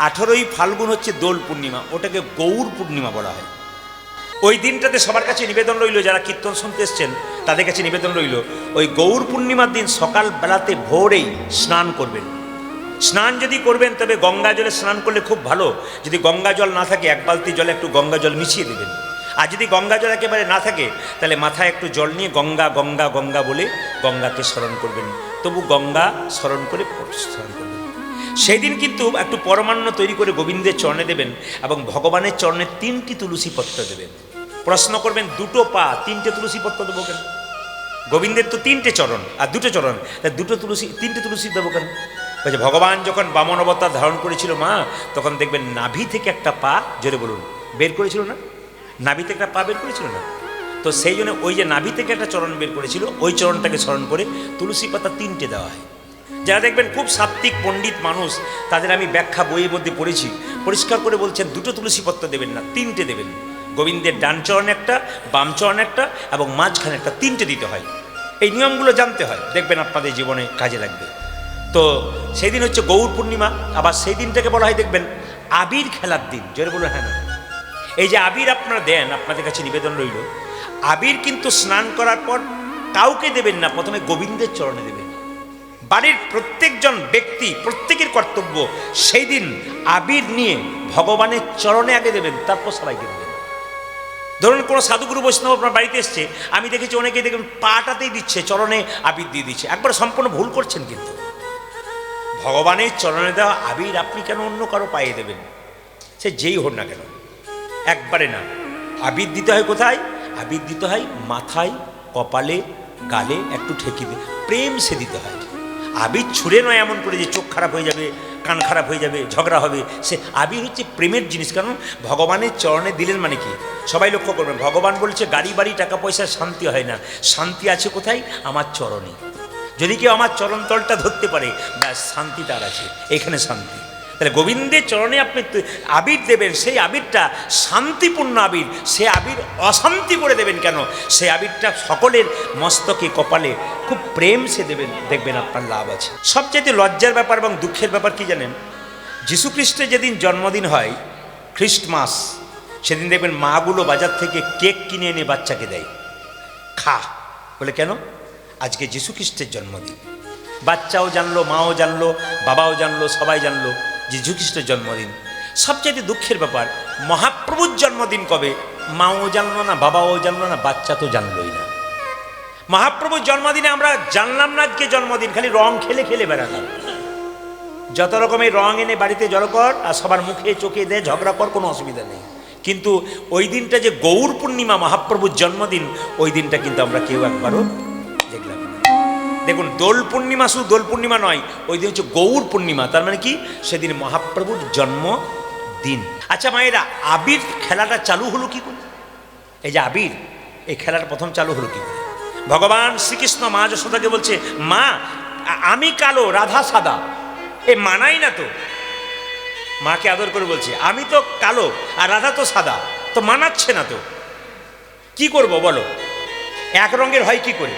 18ই ফাল্গুন হচ্ছে দোল পূর্ণিমা, ওটাকে গৌর পূর্ণিমা বলা হয়। ওই দিনটাতে সবার কাছে নিবেদন রইল, যারা কীর্তন শুনতে এসছেন তাদের কাছে নিবেদন রইল, ওই গৌর পূর্ণিমার দিন সকাল বেলাতে ভোরেই স্নান করবেন। স্নান যদি করবেন তবে গঙ্গা জলে স্নান করলে খুব ভালো। যদি গঙ্গা জল না থাকে এক বালতি জলে একটু গঙ্গা জল মিশিয়ে দেবেন। আর যদি গঙ্গা জল একেবারে না থাকে তাহলে মাথায় একটু জল নিয়ে গঙ্গা গঙ্গা গঙ্গা বলে গঙ্গাকে স্মরণ করবেন। তবু গঙ্গা স্মরণ করে স্নান করবেন। সেই দিন কিন্তু একটু পরমান্ন তৈরি করে গোবিন্দের চরণে দেবেন এবং ভগবানের চরণে 3টি তুলসী পত্র দেবেন। প্রশ্ন করবেন, দুটো পা 3টে তুলসী পত্র দেবো কেন? গোবিন্দের তো 3টে চরণ আর 2টো চরণ, তাই 3টে তুলসী দেবো কেন? বলছে ভগবান যখন বামন অবতার ধারণ করেছিল মা, তখন দেখবেন নাভি থেকে একটা পা, জোরে বলুন, বের করেছিল না? নাভি থেকে একটা পা বের করেছিল না? তো সেই জন্য ওই যে নাভি থেকে একটা চরণ বের করেছিল, ওই চরণটাকে স্মরণ করে তুলসী পাতা 3টে দেওয়া হয়। যারা দেখবেন খুব সাত্ত্বিক পণ্ডিত মানুষ, তাদের আমি ব্যাখ্যা বইয়ের মধ্যে পড়েছি, পরিষ্কার করে বলছেন 2টো তুলসী পত্র দেবেন না, 3টে দেবেন। গোবিন্দের ডান চরণে একটা, বাম চরণে একটা এবং মাঝখানে একটা, 3টে দিতে হয়। এই নিয়মগুলো জানতে হয়, দেখবেন আপনাদের জীবনে কাজে লাগবে। তো সেই দিন হচ্ছে গৌর পূর্ণিমা। আবার সেই দিনটাকে বলা হয় দেখবেন আবির খেলার দিন। জোরে বলুন হ্যাঁ না? এই যে আবির আপনারা দেন, আপনাদের কাছে নিবেদন রইল, আবির কিন্তু স্নান করার পর কাউকে দেবেন না, প্রথমে গোবিন্দের চরণে দেবেন। বাড়ির প্রত্যেকজন ব্যক্তি, প্রত্যেকের কর্তব্য সেই দিন আবির নিয়ে ভগবানের চরণে আগে দেবেন, তারপর সবাইকে দেবেন। ধরুন কোনো সাধুগুরু বৈষ্ণব আপনার বাড়িতে এসছে, আমি দেখেছি অনেকেই দেখবেন পাটাতেই দিচ্ছে, চরণে আবির দিয়ে দিচ্ছে। একবার সম্পূর্ণ ভুল করছেন। কিন্তু ভগবানের চরণে দেওয়া আবির আপনি কেন অন্য কারো পায়ে দেবেন? সে যেই হোক না কেন, একবারে না। আবির দিতে হয় কোথায়? আবির দিতে হয় মাথায়, কপালে, গালে একটু ঠেকি দিয়ে প্রেম সে দিতে হয়। আবির ছুঁড়ে নয় এমন করে যে চোখ খারাপ হয়ে যাবে, কান খারাপ হয়ে যাবে, ঝগড়া হবে। সে আবির হচ্ছে প্রেমের জিনিস। কারণ ভগবানের চরণে দিলেন মানে কি? সবাই লক্ষ্য করবেন, ভগবান বলছে গাড়ি বাড়ি টাকা পয়সার শান্তি হয় না, শান্তি আছে কোথায়? আমার চরণে। যদি কেউ আমার চরণ তলটা ধরতে পারে, ব্যাস শান্তি তার আছে, এখানে শান্তি। তাহলে গোবিন্দের চরণে আপনি আবির দেবেন, সেই আবিরটা শান্তিপূর্ণ আবির। সে আবির অশান্তি করে দেবেন কেন? সে আবিরটা সকলের মস্তকে, কপালে খুব প্রেম সে দেবেন, দেখবেন আপনার লাভ আছে। সবচেয়ে লজ্জার ব্যাপার এবং দুঃখের ব্যাপার কি জানেন? যীশুখ্রিস্টের যেদিন জন্মদিন হয়, খ্রিস্টমাস, সেদিন দেখবেন মাগুলো বাজার থেকে কেক কিনে এনে বাচ্চাকে দেয়, খা বলে। কেন? আজকে যীশুখ্রিস্টের জন্মদিন। বাচ্চাও জানলো, মাও জানলো, বাবাও জানলো, সবাই জানলো যীশুখ্রিস্টের জন্মদিন। সবচেয়ে দুঃখের ব্যাপার, মহাপ্রভুর জন্মদিন কবে? মাও জানলো না, বাবাও জানলো না, বাচ্চা তো জানলোই না। মহাপ্রভুর জন্মদিনে আমরা জানলাম না আজকে জন্মদিন, খালি রং খেলে খেলে বেড়ালাম। যত রকমের রং এনে বাড়িতে জড়ো কর আর সবার মুখে চোখে দে, ঝগড়া কর, কোনো অসুবিধা নেই। কিন্তু ওই দিনটা যে গৌর পূর্ণিমা, মহাপ্রভুর জন্মদিন, ওই দিনটা কিন্তু আমরা কেউ একবারও দেখলাম না। দেখুন, দোল পূর্ণিমা শুধু দোল পূর্ণিমা নয়, ওই দিন হচ্ছে গৌর পূর্ণিমা। তার মানে কি? সেদিন মহাপ্রভুর জন্মদিন। আচ্ছা মায়েরা, আবির খেলাটা চালু হলো কি করে? এই যে আবির, এই খেলাটা প্রথম চালু হলো কি করে? ভগবান শ্রীকৃষ্ণ মা যশোদাকে বলছে, মা আমি কালো, রাধা সাদা, এ মানাই না তো। মাকে আদর করে বলছে, আমি তো কালো আর রাধা তো সাদা, তো মানাচ্ছে না তো, কি করব বলো? এক রঙের হয় কি করে?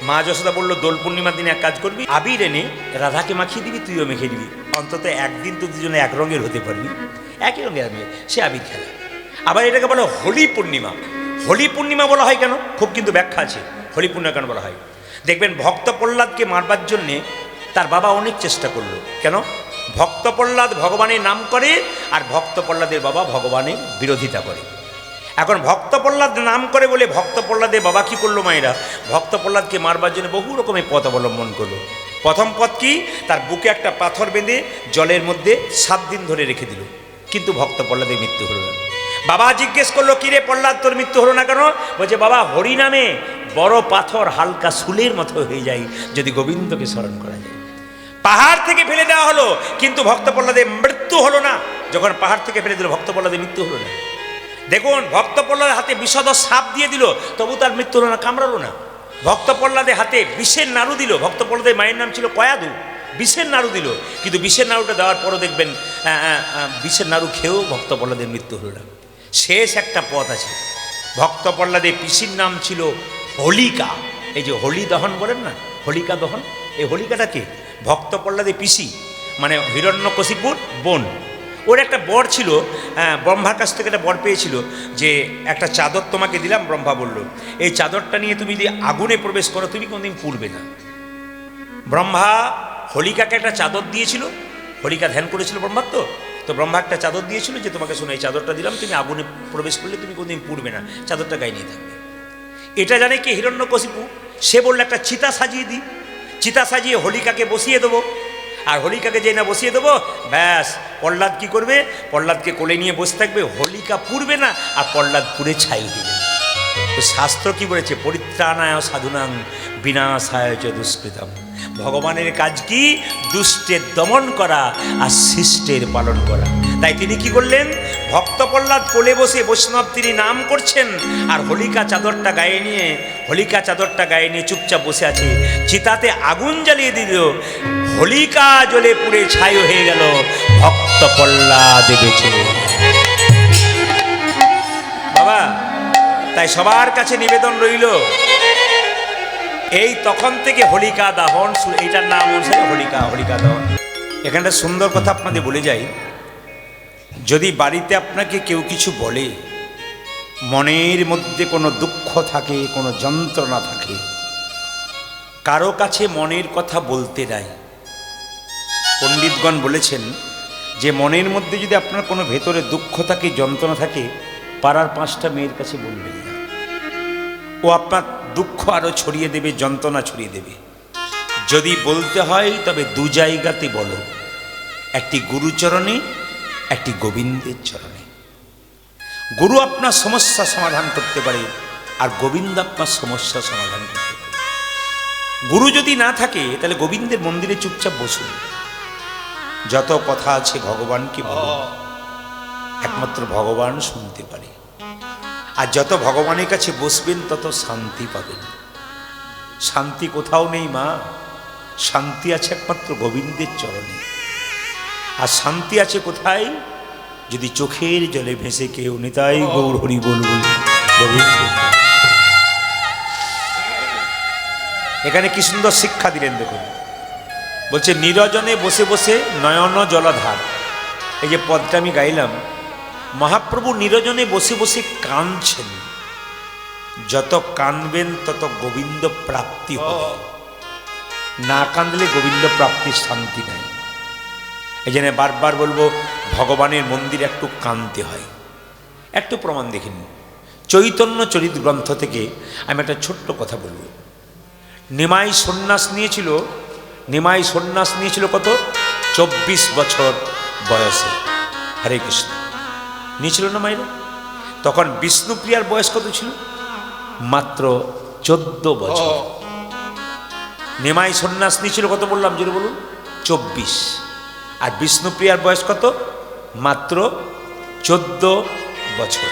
মা যশোদা বলল, দোল পূর্ণিমার দিনে এক কাজ করবি, আবির এনে রাধাকে মাখিয়ে দিবি, তুইও মেখে দিবি, অন্তত একদিন তো দুজনে এক রঙের হতে পারবি, একই রঙের আমি। সে আবির খেলা। আবার এটাকে বলা হোলি পূর্ণিমা। হোলি পূর্ণিমা বলা হয় কেন? খুব কিন্তু ব্যাখ্যা আছে হোলি পূর্ণিমা কেন বলা হয়। দেখবেন ভক্ত প্রহ্লাদকে মারবার জন্যে তার বাবা অনেক চেষ্টা করলো। কেন? ভক্ত প্রহ্লাদ ভগবানের নাম করে আর ভক্ত প্রহ্লাদের বাবা ভগবানের বিরোধিতা করে। এখন ভক্ত প্রহ্লাদ নাম করে বলে ভক্ত প্রহ্লাদের বাবা কি করলো মায়েরা? ভক্ত প্রহ্লাদকে মারবার জন্য বহু রকমের পথ অবলম্বন করলো। প্রথম পথ কি? তার বুকে একটা পাথর বেঁধে জলের মধ্যে 7 দিন ধরে রেখে দিল, কিন্তু ভক্ত প্রহ্লাদের মৃত্যু হলো না। বাবা জিজ্ঞেস করলো, কিরে প্রহ্লাদ, তোর মৃত্যু হলো না কেন? বলছে, বাবা হরি নামে বড় পাথর হালকা শুলের মতো হয়ে যায় যদি গোবিন্দকে স্মরণ করা যায়। পাহাড় থেকে ফেলে দেওয়া হলো, কিন্তু ভক্ত প্রহ্লাদের মৃত্যু হলো না। যখন পাহাড় থেকে ফেলে দিল, ভক্ত প্রহ্লাদের মৃত্যু হলো না। দেখুন, ভক্ত প্রহ্লাদের হাতে বিষধর সাপ দিয়ে দিল, তবু তার মৃত্যু হলো না, কামড়ালো না। ভক্ত প্রহ্লাদের হাতে বিষের নাড়ু দিল, ভক্ত প্রহ্লাদের মায়ের নাম ছিল কয়াদু, বিষের নাড়ু দিল, কিন্তু বিষের নাড়ুটা দেওয়ার পরও দেখবেন বিষের নাড়ু খেয়েও ভক্ত প্রহ্লাদের মৃত্যু হলো না। শেষ একটা পথ আছে। ভক্ত প্রহ্লাদের পিসির নাম ছিল হোলিকা। এই যে হোলি দহন বলেন না, হোলিকা দহন, এই হোলিকাটা কে? ভক্ত প্রহ্লাদের পিসি, মানে হিরণ্যকশিপুর বোন। ওর একটা বর ছিল, ব্রহ্মার কাছ থেকে একটা বর পেয়েছিল যে একটা চাদর তোমাকে দিলাম। ব্রহ্মা বলল, এই চাদরটা নিয়ে তুমি যদি আগুনে প্রবেশ করো তুমি কোনোদিন পুড়বে না। ব্রহ্মা হোলিকাকে একটা চাদর দিয়েছিল, হোলিকা ধ্যান করেছিল ব্রহ্মার, তো ব্রহ্মা একটা চাদর দিয়েছিল যে তোমাকে শোনো এই চাদরটা দিলাম, তুমি আগুনে প্রবেশ করলে তুমি কোনোদিন পুড়বে না, চাদরটা গায়ে নিয়ে থাকবে। এটা জানে কি হিরণ্যকশিপু, সে বললো একটা চিতা সাজিয়ে দিই, চিতা সাজিয়ে হোলিকাকে বসিয়ে দেবো। আর হোলিকাকে যেই না বসিয়ে দেবো, ব্যাস প্রহ্লাদ কি করবে, প্রহ্লাদকে কোলে নিয়ে বসে থাকবে, হোলিকা পুড়বে না আর প্রহ্লাদ পুড়ে ছাই দিবে। তো শাস্ত্র কি বলেছে, পরিত্রাণায় সাধুনাং বিনাশায় চ দুষ্কৃতম। ভগবানের কাজ কি, দুষ্টের দমন করা আর শিষ্টের পালন করা। তাই তিনি কি করলেন, ভক্ত প্রহ্লাদ কোলে বসে বৈষ্ণব তিনি নাম করছেন, আর হোলিকা চাদরটা গায়ে নিয়ে, হোলিকা চাদরটা গায়ে নিয়ে চুপচাপ বসে আছে। চিতাতে আগুন জ্বালিয়ে দিল, হোলিকা জ্বলে পুড়ে ছাই হয়ে গেল, ভক্ত প্রহ্লাদ বেঁচে। বাবা, তাই সবার কাছে নিবেদন রইল, এই তখন থেকে হোলিকা দাহন, এইটার নাম অনুসারে হোলিকা দাহন। এখানটা সুন্দর কথা আপনাদের বলে যাই, যদি বাড়িতে আপনাকে কেউ কিছু বলে, মনের মধ্যে কোনো দুঃখ থাকে, কোনো যন্ত্রণা থাকে, কারো কাছে মনের কথা বলতে নাই। পণ্ডিতগণ বলেছেন যে মনের মধ্যে যদি আপনার কোনো ভেতরে দুঃখ থাকে, যন্ত্রণা থাকে, পাড়ার 5টা মেয়ের কাছে বলবেন না। ও আপনার দুঃখ আরো ছড়িয়ে দেবে, যন্ত্রণা ছড়িয়ে দেবে। যদি বলতে হয় তবে 2 জায়গাতে বলো, একটি গুরুচরণে, একটি গোবিন্দের চরণে। গুরু আপনার সমস্যা সমাধান করতে পারে, আর গোবিন্দ আপনার সমস্যা সমাধান করতে পারে। গুরু যদি না থাকে তাহলে গোবিন্দের মন্দিরে চুপচাপ বসুন, যত কথা আছে ভগবানকে বলুন, একমাত্র ভগবান শুনতে পারে। আর যত ভগবানের কাছে বসবেন তত শান্তি পাবেন। শান্তি কোথাও নেই মা, শান্তি আছে একমাত্র গোবিন্দের চরণে। আর শান্তি আছে কোথায়, যদি চোখের জলে ভেসে কেউ নিতাই গৌর হরি বল বলি গোবিন্দ। এখানে কি সুন্দর শিক্ষা দিলেন দেখুন, বলছে নিরজনে বসে বসে নয়ন জলাধার। এই যে পদটা আমি গাইলাম, মহাপ্রভু নিরজনে বসে বসে কাঁদছেন। যত কাঁদবেন তত গোবিন্দ প্রাপ্তি হবে, না কাঁদলে গোবিন্দ প্রাপ্তির শান্তি নাই। এই জন্য বারবার বলবো, ভগবানের মন্দিরে একটু কাঁদতে হয়। একটু প্রমাণ দেখিনি, চৈতন্য চরিত গ্রন্থ থেকে আমি একটা ছোট্ট কথা বলবো। নিমাই সন্ন্যাস নিয়েছিল কত, 24 বছর বয়সে। হরে কৃষ্ণ নিয়েছিল না মায়েরা? তখন বিষ্ণুপ্রিয়ার বয়স কত ছিল, মাত্র 14 বছর। নিমাই সন্ন্যাস নিয়েছিল কত বললাম, জোরে বলুন, 24। আর বিষ্ণুপ্রিয়ার বয়স কত, মাত্র 14 বছর।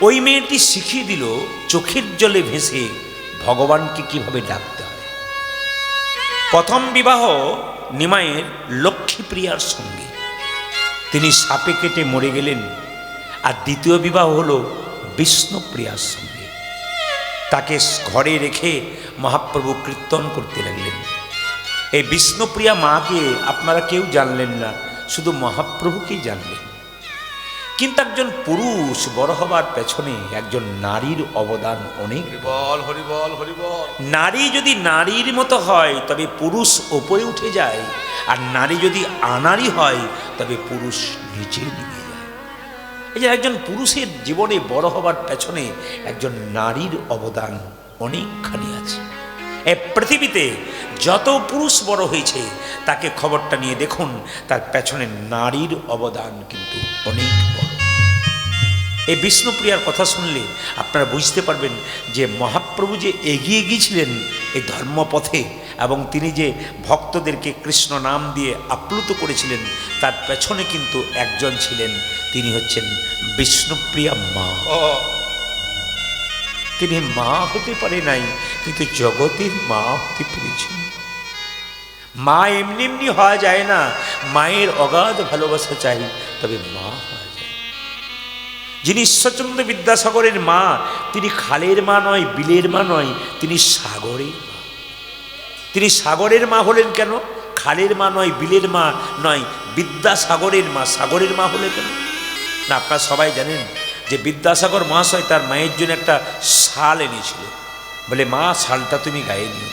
ওই মেয়েটি শিখিয়ে দিল চোখের জলে ভেসে ভগবানকে কিভাবে ডাকতে হয়। প্রথম বিবাহ নিমাইয়ের লক্ষ্মীপ্রিয়ার সঙ্গে, তিনি সাপে কেটে মরে গেলেন। আর দ্বিতীয় বিবাহ হলো বিষ্ণুপ্রিয়ার সঙ্গে, তাকে ঘরে রেখে মহাপ্রভু কীর্তন করতে লাগলেন। এই বিষ্ণুপ্রিয়া মাকে আপনারা কেউ জানলেন না, শুধু মহাপ্রভুকেই জানলেন। কিন্তু একজন পুরুষ বড় হবার পেছনে একজন নারীর অবদান অনেক। হরিবল হরিবল হরিবল। নারী যদি নারীর মতো হয় তবে পুরুষ ওপরে উঠে যায়, আর নারী যদি আনাড়ি হয় তবে পুরুষ নিচে নেমে যায়। এই যে একজন পুরুষের জীবনে বড় হবার পেছনে একজন নারীর অবদান অনেকখানি আছে। এই পৃথিবীতে যত পুরুষ বড় হয়েছে তাকে খবরটা নিয়ে দেখুন, তার পেছনে নারীর অবদান কিন্তু অনেক বড়। এই বিষ্ণুপ্রিয়ার কথা শুনলে আপনারা বুঝতে পারবেন যে মহাপ্রভু যে এগিয়ে গিয়েছিলেন এই ধর্মপথে, এবং তিনি যে ভক্তদেরকে কৃষ্ণ নাম দিয়ে আপ্লুত করেছিলেন, তার পেছনে কিন্তু একজন ছিলেন, তিনি হচ্ছেন বিষ্ণুপ্রিয়া মা। তিনি মা হতে পারে নাই, কিন্তু জগতের মা হতে পেরেছেন। মা এমনি এমনি হওয়া যায় না, মায়ের অগাধ ভালোবাসা চাই, তবে মা হওয়া যায়। যিনি ঈশ্বরচন্দ্র বিদ্যাসাগরের মা, তিনি খালের মা নয়, বিলের মা নয়, তিনি সাগরের মা। তিনি সাগরের মা হলেন কেন? খালের মা নয়, বিলের মা নয়, বিদ্যাসাগরের মা। সাগরের মা হলে কেন? না, আপনারা সবাই জানেন যে বিদ্যাসাগর মহাশয় তার মায়ের জন্য একটা শাল এনেছিল, বলে মা শালটা তুমি গায়ে নিও।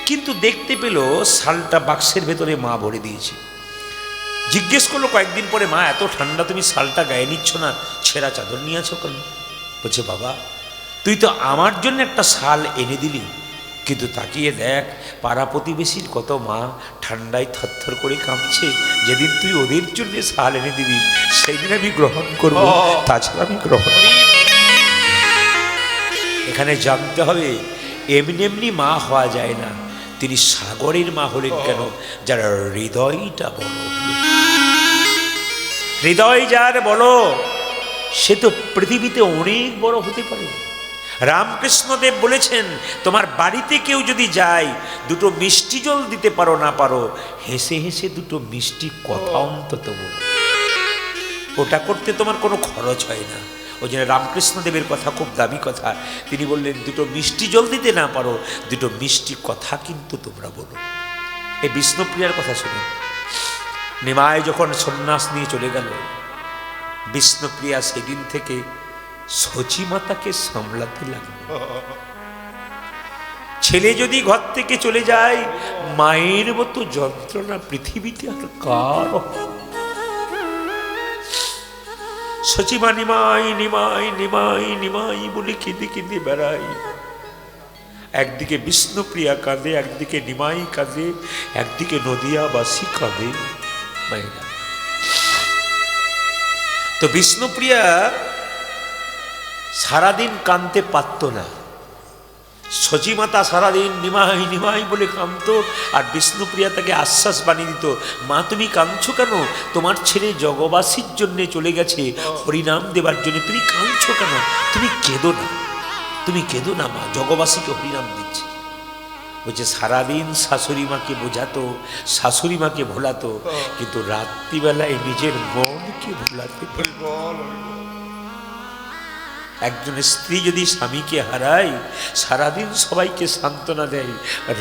কিন্তু দেখতে পেল শালটা বাক্সের ভেতরে মা ভরে দিয়েছে। জিজ্ঞেস করলো কয়েকদিন পরে, মা এত ঠান্ডা তুমি শালটা গায়ে নিচ্ছ না, ছেঁড়া চাদর নিয়ে আছো কেন? বলছে বাবা তুই তো আমার জন্য একটা শাল এনে দিলি, কিন্তু তাকিয়ে দেখ পাড়া প্রতিবেশীর কত মা ঠান্ডায় থরথর করে কাঁপছে, যেদিন তুই ওদের জন্য শাল এনে দিবি সেই দিন আমি গ্রহণ করব, তাছাড়া আমি গ্রহণ। এখানে জানতে হবে এমনি এমনি মা হওয়া যায় না, তিনি সাগরের মা হলেন কেন? যার হৃদয়টা বড়। হৃদয় যার বড় সে তো পৃথিবীতে অনেক বড় হতে পারে। রামকৃষ্ণদেব বলেছেন, তোমার বাড়িতে কেউ যদি যায়, দুটো মিষ্টি জল দিতে পারো না পারো, হেসে হেসে দুটো মিষ্টি কথা অন্তত বলো। ওটা করতে তোমার কোনো খরচ হয় না। ওই জন্য রামকৃষ্ণদেবের কথা খুব দামি কথা। তিনি বললেন, দুটো মিষ্টি জল দিতে না পারো, দুটো মিষ্টি কথা কিন্তু তোমরা বলো। এই বিষ্ণুপ্রিয়ার কথা শুনুন। নিমাই যখন সন্ন্যাস নিয়ে চলে গেল, বিষ্ণুপ্রিয়া সেদিন থেকে সচী মাতাকে সামলাতে লাগলো। ছেলে যদি ঘর থেকে চলে যায়, মায়ের মতো যন্ত্রণা পৃথিবীতে আর কার? সচিমা নিমাই নিমাই নিমাই নিমাই বলে কেঁদে কেঁদে বেড়াই। একদিকে বিষ্ণুপ্রিয়া কাঁদে, একদিকে নিমাই কাঁদে, একদিকে নদিয়াবাসী কাঁদে। মায়েরা তো বিষ্ণুপ্রিয়া সারাদিন কাঁদতে পারত না। সচিমাতা সারাদিন নিমাই নিমাই বলে কাঁদত, আর বিষ্ণুপ্রিয়া তাকে আশ্বাস বানিয়ে দিত, মা তুমি কাঁদছো কেন? তোমার ছেলে জগবাসীর জন্য চলে গেছে, হরিনাম দেবার জন্য, তুমি কাঁদছো কেন? তুমি কেঁদো না, তুমি কেঁদো না মা, জগবাসীকে হরিনাম দিচ্ছে। বলছে সারাদিন শাশুড়ি মাকে বোঝাতো, শাশুড়ি মাকে ভোলাতো, কিন্তু রাত্রিবেলায় নিজের মনকে ভোলাতে পারে। একজন স্ত্রী যদি স্বামীকে হারায়, সারাদিন সবাইকে সান্ত্বনা দেয়,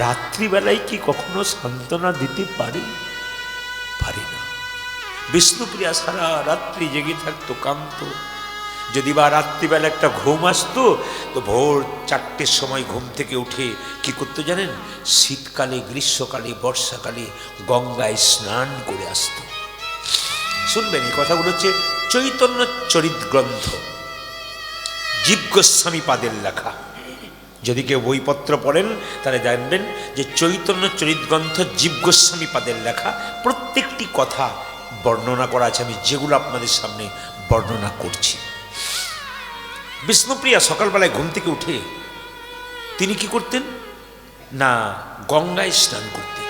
রাত্রিবেলায় কি কখনো সান্ত্বনা দিতে পারে? পারে না। বিষ্ণুপ্রিয়া সারা রাত্রি জেগে থাকতো, কাঁদতো। যদি বা রাত্রিবেলা একটা ঘুম আসতো, তো ভোর 4টের সময় ঘুম থেকে উঠে কি করতো জানেন? শীতকালে, গ্রীষ্মকালে, বর্ষাকালে গঙ্গায় স্নান করে আসতো। শুনবেন, এই কথাগুলো হচ্ছে চৈতন্য চরিত গ্রন্থ, জীব গোস্বামী পাদের লেখা। যদি কেউ বইপত্র পড়েন তাহলে জানবেন যে চৈতন্য চরিত গ্রন্থ জীব গোস্বামী পাদের লেখা। প্রত্যেকটি কথা বর্ণনা করা আছে, আমি যেগুলো আপনাদের সামনে বর্ণনা করছি। বিষ্ণুপ্রিয়া সকালবেলায় ঘুম থেকে উঠে তিনি কি করতেন না, গঙ্গায় স্নান করতেন।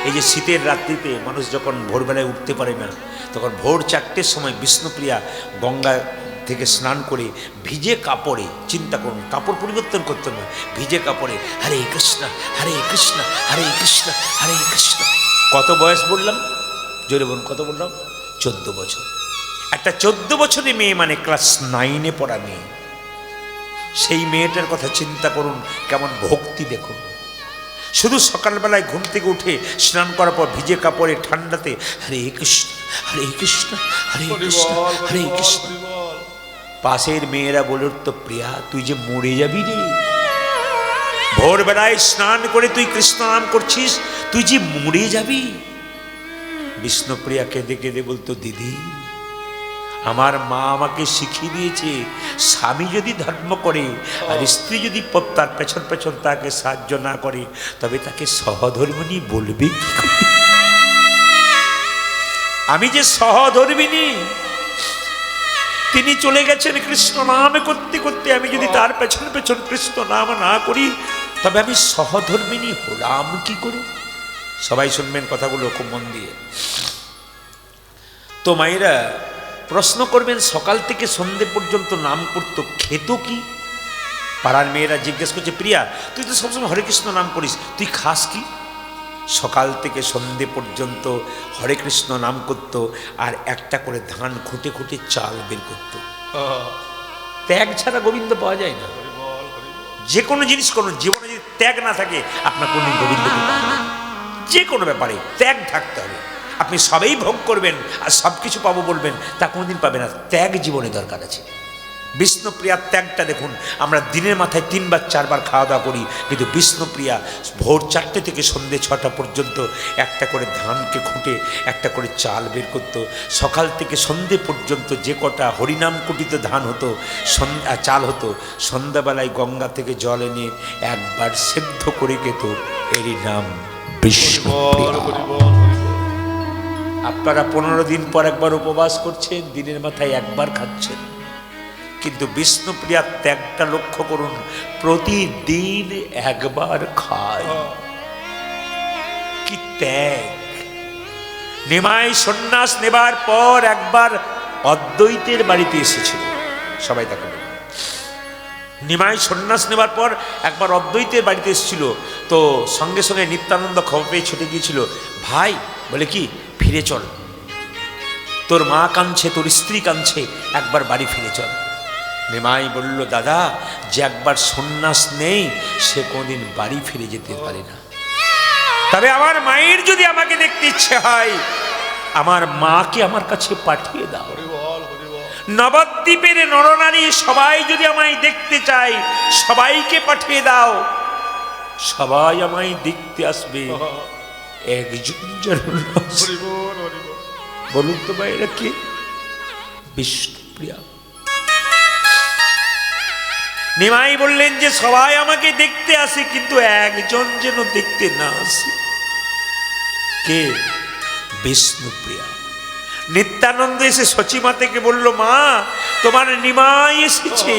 এই যে শীতের রাত্রিতে মানুষ যখন ভোরবেলায় উঠতে পারে না, তখন ভোর 4টের সময় বিষ্ণুপ্রিয়া গঙ্গা থেকে স্নান করে ভিজে কাপড়ে, চিন্তা করুন, কাপড় পরিবর্তন করতেন না, ভিজে কাপড়ে হরে কৃষ্ণ হরে কৃষ্ণ হরে কৃষ্ণ হরে কৃষ্ণ। কত বয়স বললাম? জোরে বলুন, কত বললাম? 14 বছর। একটা 14 বছরের মেয়ে, মানে ক্লাস 9-এ পড়া মেয়ে। সেই মেয়েটার কথা চিন্তা করুন, কেমন ভক্তি দেখুন। শুধু সকালবেলায় ঘুম থেকে উঠে স্নান করার পর ভিজে কাপড়ে ঠান্ডাতে হরে কৃষ্ণ হরে কৃষ্ণ হরে কৃষ্ণ হরে কৃষ্ণ। পাশের মেয়েরা বলে উঠতো, প্রিয়া তুই যে মরে যাবি রে, ভোরবেলায় স্নান করে তুই কৃষ্ণ নাম করছিস, তুই যে মরে যাবি। বিষ্ণুপ্রিয়া কেঁদে কেঁদে বলতো, দিদি আমার মা আমাকে শিখিয়ে দিয়েছে, স্বামী যদি ধর্ম করে আর স্ত্রী যদি তার পেছন পেছন তাকে সাহায্য না করে, তবে তাকে সহধর্মিণী বলবে কি করে? আমি যে সহধর্মিণী, তিনি চলে গেছেন কৃষ্ণ নাম করতে করতে, আমি যদি তার পেছন পেছন কৃষ্ণ নাম না করি, তবে আমি সহধর্মিণী হলাম কি করে? সবাই শুনবেন কথাগুলো খুব মন দিয়ে। তো মায়েরা প্রশ্ন করবেন, সকাল থেকে সন্ধে পর্যন্ত নাম করতো, খেত কি? পাড়ার মেয়েরা জিজ্ঞেস করছে, প্রিয়া তুই তো সবসময় হরে কৃষ্ণ নাম করিস, তুই খাস কি? সকাল থেকে সন্ধে পর্যন্ত হরে কৃষ্ণ নাম করত, আর একটা করে ধান খুঁটে খুঁটে চাল বের করত। ত্যাগ ছাড়া গোবিন্দ পাওয়া যায় না। যে কোনো জিনিস করুন, জীবনে যদি ত্যাগ না থাকে আপনার কোনো গোবিন্দকে পাবেন না। যে কোনো ব্যাপারে ত্যাগ থাকতে হবে। আপনি সবেই ভোগ করবেন আর সব কিছু পাবো বলবেন, তা কোনোদিন পাবে না। ত্যাগ জীবনে দরকার আছে। বিষ্ণুপ্রিয়ার ত্যাগটা দেখুন, আমরা দিনের মাথায় 3বার 4বার খাওয়া দাওয়া করি, কিন্তু বিষ্ণুপ্রিয়া ভোর 4টে থেকে সন্ধ্যে 6টা পর্যন্ত একটা করে ধানকে খুঁটে একটা করে চাল বের করতো। সকাল থেকে সন্ধ্যে পর্যন্ত যে কটা হরিনাম কুটিত ধান হতো, চাল হতো, সন্ধ্যাবেলায় গঙ্গা থেকে জল এনে একবার সেদ্ধ করে খেত। এরই নাম বিষ্ণুপ্রিয়া। আপনারা 15 দিন পর একবার উপবাস করছেন, দিনের মাথায় একবার খাচ্ছেন, কিন্তু বিষ্ণুপ্রিয়ার ত্যাগটা লক্ষ্য করুন, প্রতিদিন একবার খায়। কি ত্যাগ! নিমাই সন্ন্যাস নেবার পর একবার অদ্বৈতের বাড়িতে এসেছিল, সবাই তাকে বলে। নিমাই সন্ন্যাস নেবার পর একবার অদ্বৈতের বাড়িতে এসেছিল, তো সঙ্গে সঙ্গে নিত্যানন্দ খবর পেয়ে ছুটে গিয়েছিল। ভাই বলে কি, ফিরে চল, তোর মা কাঁদছে, তোর স্ত্রী কাঁদছে, একবার বাড়ি ফিরে চল। নিমাই বলল, দাদা, যে একবার সন্ন্যাস নেই সে কোনদিন বাড়ি ফিরে যেতে পারে না। তবে আমার মায়ের যদি আমাকে দেখতে ইচ্ছে হয়, আমার মাকে আমার কাছে পাঠিয়ে দাও। নবদ্বীপের নরনারী সবাই যদি আমায় দেখতে চায়, সবাইকে পাঠিয়ে দাও, সবাই আমায় দেখতে আসবে, একজন যেন না আসে। বলুন তো ভাই, এরা কে? বিষ্ণুপ্রিয়া। নিমাই বললেন যে সবাই আমাকে দেখতে আসে, কিন্তু একজন যেন দেখতে না আসে। কে? বিষ্ণুপ্রিয়া। নিত্যানন্দ এসে সচিমা থেকে বলল, মা, তোমার নিমাই এসেছে।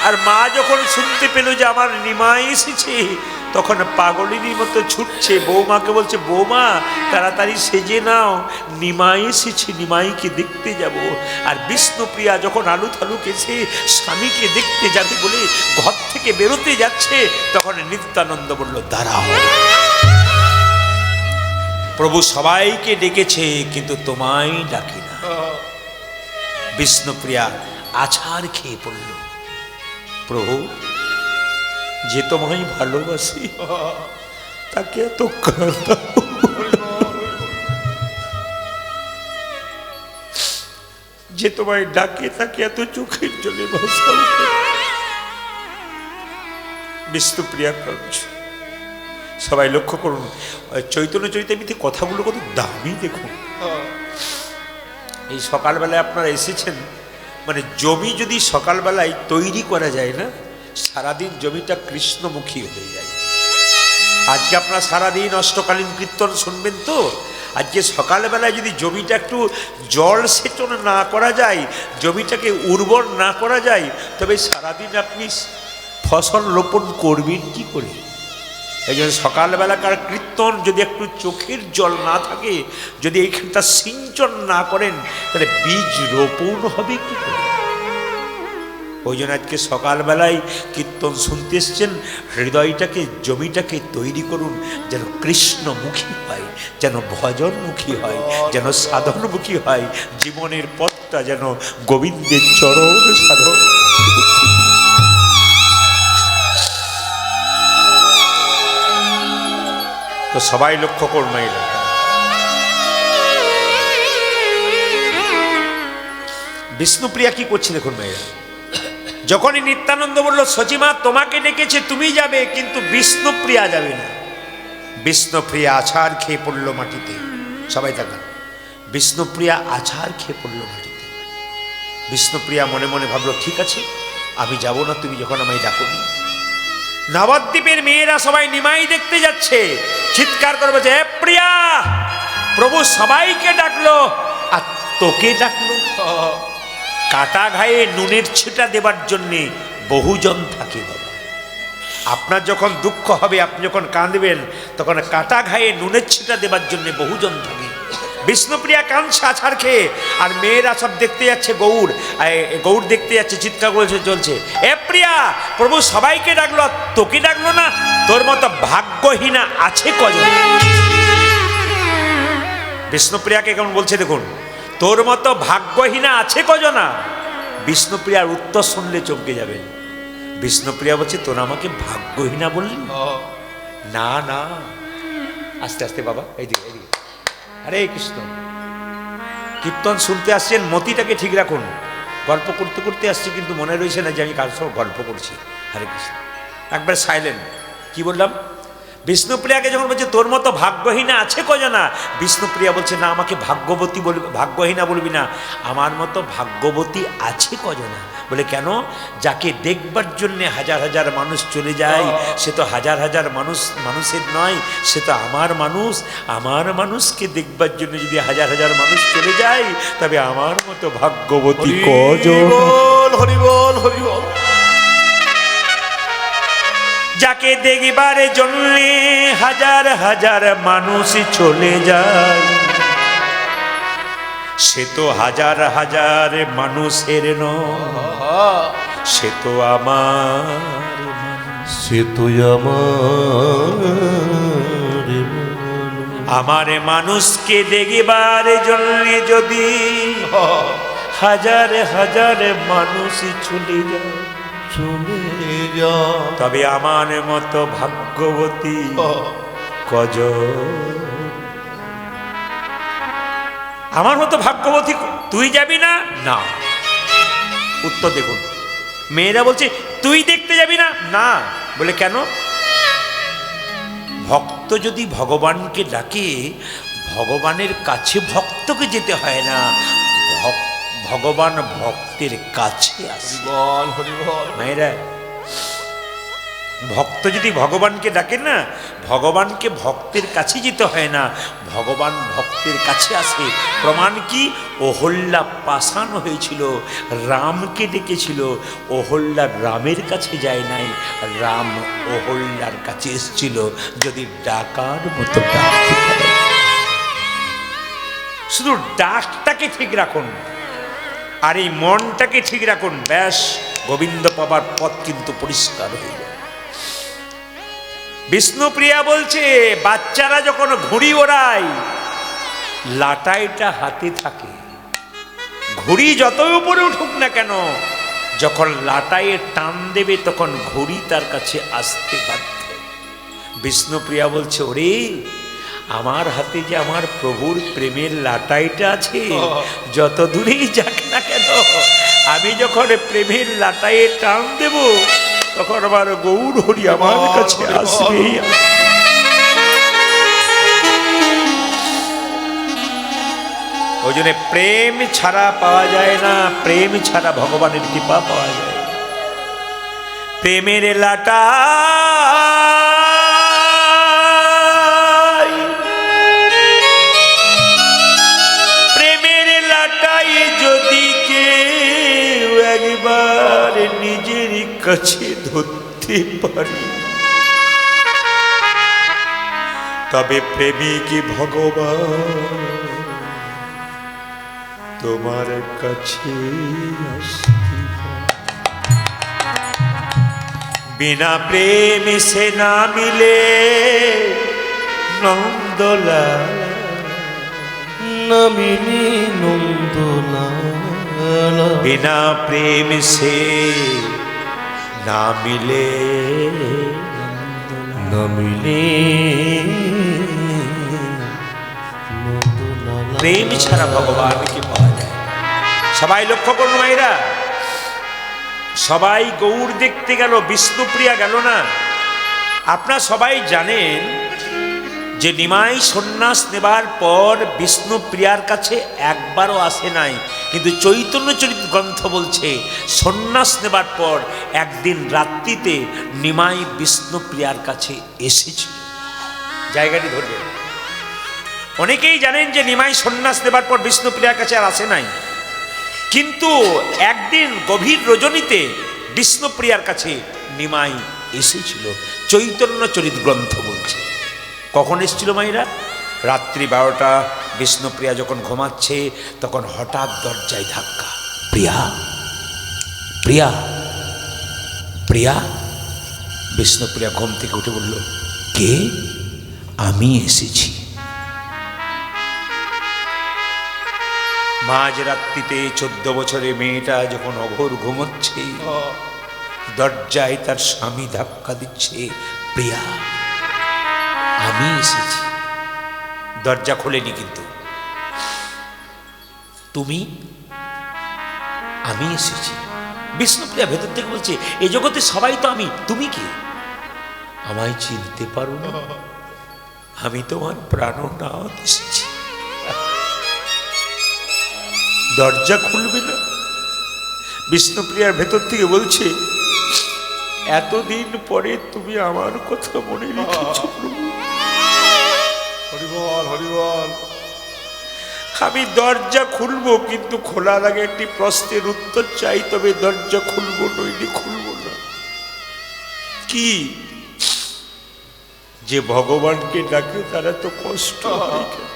আর মা যখন শুনতে পেল যে আমার নিমাই এসেছে, তখন পাগলিনী মতো ছুটছে, বৌমাকে বলছে, বৌমা তাড়াতাড়ি সেজে নাও, নিমাই এসেছে, নিমাইকে দেখতে যাব। আর বিষ্ণুপ্রিয়া যখন আলু থালু কেছে স্বামীকে দেখতে যাবে বলে ঘর থেকে বেরোতে যাচ্ছে, তখন নিত্যানন্দ বলল, দাঁড়াও, প্রভু সবাইকে ডেকেছে কিন্তু তোমায় ডাকি না। বিষ্ণুপ্রিয়া আছাড় খেয়ে পড়ল, প্রভু, যে তোমায় ভালোবাসি তাকে এত কাঁদাও, যে তোমায় ডাকে তাকে এত চোখের জলে ভাসাও। বিষ্ণুপ্রিয়া কাঁদছে। সবাই লক্ষ্য করুন, চৈতন্য চরিতামৃতে কথাগুলো কত দামি দেখুন। এই সকালবেলায় আপনারা এসেছেন, মানে জমি যদি সকালবেলায় তৈরি করা যায় না, সারাদিন জমিটা কৃষ্ণমুখী হয়ে যায়। আজকে আপনারা সারাদিন অষ্টকালীন কীর্তন শুনবেন, তো আজকে সকালবেলায় যদি জমিটা একটু জল সেচন না করা যায়, জমিটাকে উর্বর না করা যায়, তবে সারাদিন আপনি ফসল রোপণ করবেন কি করে? এই জন্য সকালবেলাকার কীর্তন যদি একটু চোখের জল না থাকে, যদি এইখানটা সিঞ্চন না করেন, তাহলে বীজ রোপণ হবে কি করে? ওই জন্য আজকে সকালবেলায় কীর্তন শুনতে এসছেন, হৃদয়টাকে, জমিটাকে তৈরি করুন, যেন কৃষ্ণমুখী হয়, যেন ভজনমুখী হয়, যেন সাধনমুখী হয়, জীবনের পথটা যেন গোবিন্দের চরণ সাধন। তো সবাই লক্ষ্য করুন, মাইরা বিষ্ণুপ্রিয়া কি করছে দেখুন মাইরা। যখনই নিত্যানন্দ বলল, সচিমা তোমাকে ডেকেছে, তুমি যাবে, কিন্তু বিষ্ণুপ্রিয়া যাবে না। বিষ্ণুপ্রিয়া আছাড় খেয়ে পড়ল মাটিতে। সবাই তাকান, বিষ্ণুপ্রিয়া আছাড় খেয়ে পড়ল মাটিতে। বিষ্ণুপ্রিয়া মনে মনে ভাবলো, ঠিক আছে, আমি যাব না, তুমি যখন আমায় ডাকোনি। নবদ্বীপের মেয়েরা সবাই নিমাই দেখতে যাচ্ছে, চিৎকার করে বলছে, এ প্রিয়া, প্রভু সবাইকে ডাকলো আর তোকে ডাকলো। কাটা ঘায়ে নুনের ছিটা দেবার জন্যে বহুজন থাকে বাবা। আপনার যখন দুঃখ হবে, আপনি যখন কাঁদবেন, তখন কাটা ঘায়ে নুনের ছিটা দেবার জন্যে বহুজন থাকে। বিষ্ণুপ্রিয়া কাঁদছে আছাড় খেয়ে, আর মেয়েরা সব দেখতে যাচ্ছে, গৌর দেখতে যাচ্ছে, চিৎকার করেছে চলছে, এ প্রিয়া, প্রভু সবাইকে ডাকলো আর তোকে ডাকলো না, তোর মতো ভাগ্যহীনা আছে কজন? বিষ্ণুপ্রিয়াকে কেমন বলছে দেখুন, তোর মতো ভাগ্যহীনা আছে কজনা? বিষ্ণুপ্রিয়ার উত্তর শুনলে চমকে যাবেন। বিষ্ণুপ্রিয়া বলছে, তোরা আমাকে ভাগ্যহীনা বললি? না না, আস্তে আস্তে বাবা, এইদিকে এইদিকে। হরে কৃষ্ণ। কীর্তন শুনতে আসছেন, মতিটাকে ঠিক রাখুন। গল্প করতে করতে আসছি, কিন্তু মনে রয়েছে না যে আমি কার সঙ্গে গল্প করছি। হরে কৃষ্ণ। একবার সাইলেন্ট। কি বললাম? বিষ্ণুপ্রিয়াকে যখন বলছে তোর মতো ভাগ্যহীনা আছে কজনা, বিষ্ণুপ্রিয়া বলছে না, আমাকে ভাগ্যবতী বলবি, ভাগ্যহীনা বলবি না, আমার মতো ভাগ্যবতী আছে কজনা। বলে কেন? যাকে দেখবার জন্যে হাজার হাজার মানুষ চলে যায়, সে তো হাজার হাজার মানুষের নয়, সে তো আমার মানুষ। আমার মানুষকে দেখবার জন্য যদি হাজার হাজার মানুষ চলে যায়, তবে আমার মতো ভাগ্যবতী কজন। হরি বল হরি বল। যাকে দেখবার জন্যে হাজার হাজার মানুষ চলে যায়, সে তো হাজার হাজার মানুষের নয়, সে তো আমার, সে তো আমার মানুষকে দেখবার জন্যে যদি হাজার হাজার মানুষ চলে যায়, তবে আমার মতো ভাগ্যবতী কজন। আমার মতো ভাগ্যবতী তুই যাবি না? না। উত্তর দেখুন, মেয়েরা বলছে তুই দেখতে যাবি না? না। বলে কেন? ভক্ত যদি ভগবানকে ডাকে, ভগবানের কাছে ভক্তকে যেতে হয় না, ভগবান ভক্তের কাছে আসে। বল হরি বল। মেয়েরা, ভক্ত যদি ভগবানকে ডাকেন না, ভগবানকে ভক্তের কাছে যেতে হয় না, ভগবান ভক্তের কাছে আসে। প্রমাণ কি? অহল্যা পাষাণ হয়েছিল, রামকে ডেকেছিল, অহল্যা রামের কাছে যায় নাই, রাম অহল্যার কাছে এসেছিল। যদি ডাকার মতো ডাকতে পারে, শুধু ডাকটাকে ঠিক রাখুন আর এই মনটাকে ঠিক রাখুন, ব্যাস গোবিন্দ পাবার পথ কিন্তু পরিষ্কার হয়ে যায়। বিষ্ণুপ্রিয়া বলছে বাচ্চারা যখন ঘুড়ি ওড়ায়, লাটাইটা হাতে থাকে, ঘুড়ি যতই উপরে উঠুক না কেন, যখন লাটাইয়ে টান দেবে তখন ঘুড়ি তার কাছে আসতে বাধ্য। বিষ্ণুপ্রিয়া বলছে ওরে, আমার হাতে যে আমার প্রভুর প্রেমের লাটাইটা আছে, যত দূরেই যাক না কেন, আমি যখন প্রেমের লাটাইয়ে টান দেব, তখন আমার গৌর হরি আমার কাছে আসবে। ওই জন্য প্রেম ছাড়া পাওয়া যায় না, প্রেম ছাড়া ভগবানের কৃপা পাওয়া যায়। প্রেমের লাটা নিজের কাছে ধরতে পারি, তবে প্রেমিক ভগবান তোমার কাছে আসতে বিনা প্রেম সে না মিলে নন্দলাল, না মিলে নন্দলাল, बिना प्रेम से ना मिले न मिले। প্রেম ছাড়া ভগবানকে পাওয়া যায়। সবাই লক্ষ্য করুন মায়েরা, সবাই গৌর দেখতে গেল, বিষ্ণুপ্রিয়া গেল না। আপনারা সবাই জানেন যে নিমাই সন্ন্যাস নেবার পর বিষ্ণুপ্রিয়ার কাছে একবারও আসে নাই, কিন্তু চৈতন্য চরিত গ্রন্থ বলছে সন্ন্যাস নেবার পর একদিন রাত্রিতে নিমাই বিষ্ণুপ্রিয়ার কাছে এসেছিল। জায়গাটি ধরবেন। অনেকেই জানেন যে নিমাই সন্ন্যাস নেবার পর বিষ্ণুপ্রিয়ার কাছে আর আসে নাই, কিন্তু একদিন গভীর রজনীতে বিষ্ণুপ্রিয়ার কাছে নিমাই এসেছিল, চৈতন্য চরিত গ্রন্থ বলছে। কখন এসেছিল মাইরা? রাত্রি 12টা। বিষ্ণুপ্রিয়া যখন ঘুমাচ্ছে তখন হঠাৎ দরজায় ধাক্কা। প্রিয়া, প্রিয়া, প্রিয়া। বিষ্ণুপ্রিয়া ঘুম থেকে উঠে বলল, কে? আমি এসেছি। মাঝ রাত্রিতে 14 বছরের মেয়েটা যখন অঘোর ঘুমোচ্ছে, দরজায় তার স্বামী ধাক্কা দিচ্ছে, প্রিয়া আমি এসেছি। দরজা খোলেনি কিন্তু। তুমি, আমি এসেছি। বিষ্ণুপ্রিয়া ভেতর থেকে বলছে, এই জগতে সবাই তো আমি, তুমি কি আমায় চিনতে পারো না? আমি তোমার প্রাণনাথ এসেছি। দরজা খুলবে না। বিষ্ণুপ্রিয়ার ভেতর থেকে বলছে, এতদিন পরে তুমি আমার কথা মনে রেখেছ প্রভু। হরিবল হরিবল। আমি দরজা খুলবো, কিন্তু খোলার আগে একটি প্রশ্নের উত্তর চাই, তবে দরজা খুলবো, নইলে খুলবো না। কি? যে ভগবানকে ডাকে তারা তো কষ্ট হয় কেন?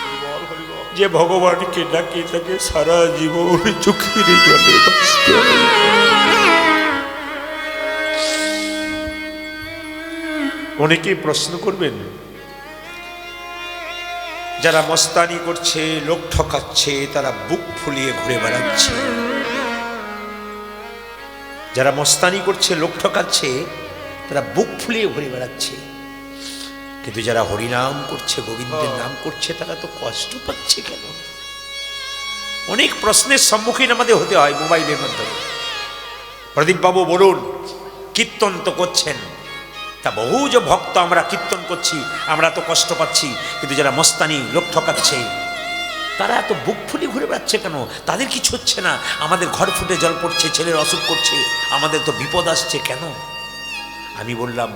হরিবল হরিবল। যে ভগবানকে ডাকে তাকে সারা জীবন চোখের জলে ভাসতে হয়। অনেকেই প্রশ্ন করবেন, যারা মস্তানি করছে, লোক ঠকাচ্ছে, তারা বুক ফুলিয়ে ঘুরে বেড়াচ্ছে। যারা মস্তানি করছে, লোক ঠকাচ্ছে, তারা বুক ফুলিয়ে ঘুরে বেড়াচ্ছে। কিন্তু যারা হরিনাম করছে, গোবিন্দের নাম করছে, তারা তো কষ্ট পাচ্ছে কেন? অনেক প্রশ্নের সম্মুখীন আমাদের হতে হয় মোবাইলের মাধ্যমে। প্রদীপবাবু বলুন, কীর্তন তো করছেন, তা বহু যে ভক্ত আমরা কীর্তন করছি, আমরা তো কষ্ট পাচ্ছি, কিন্তু যারা মস্তানি লোক ঠকাচ্ছে, তারা এত বুক ফুলে ঘুরে বেড়াচ্ছে কেন? তাদের কিছু হচ্ছে না, আমাদের ঘর ফুটে জল পড়ছে, ছেলের অসুখ করছে, আমাদের তো বিপদ আসছে কেন? আমি বললাম,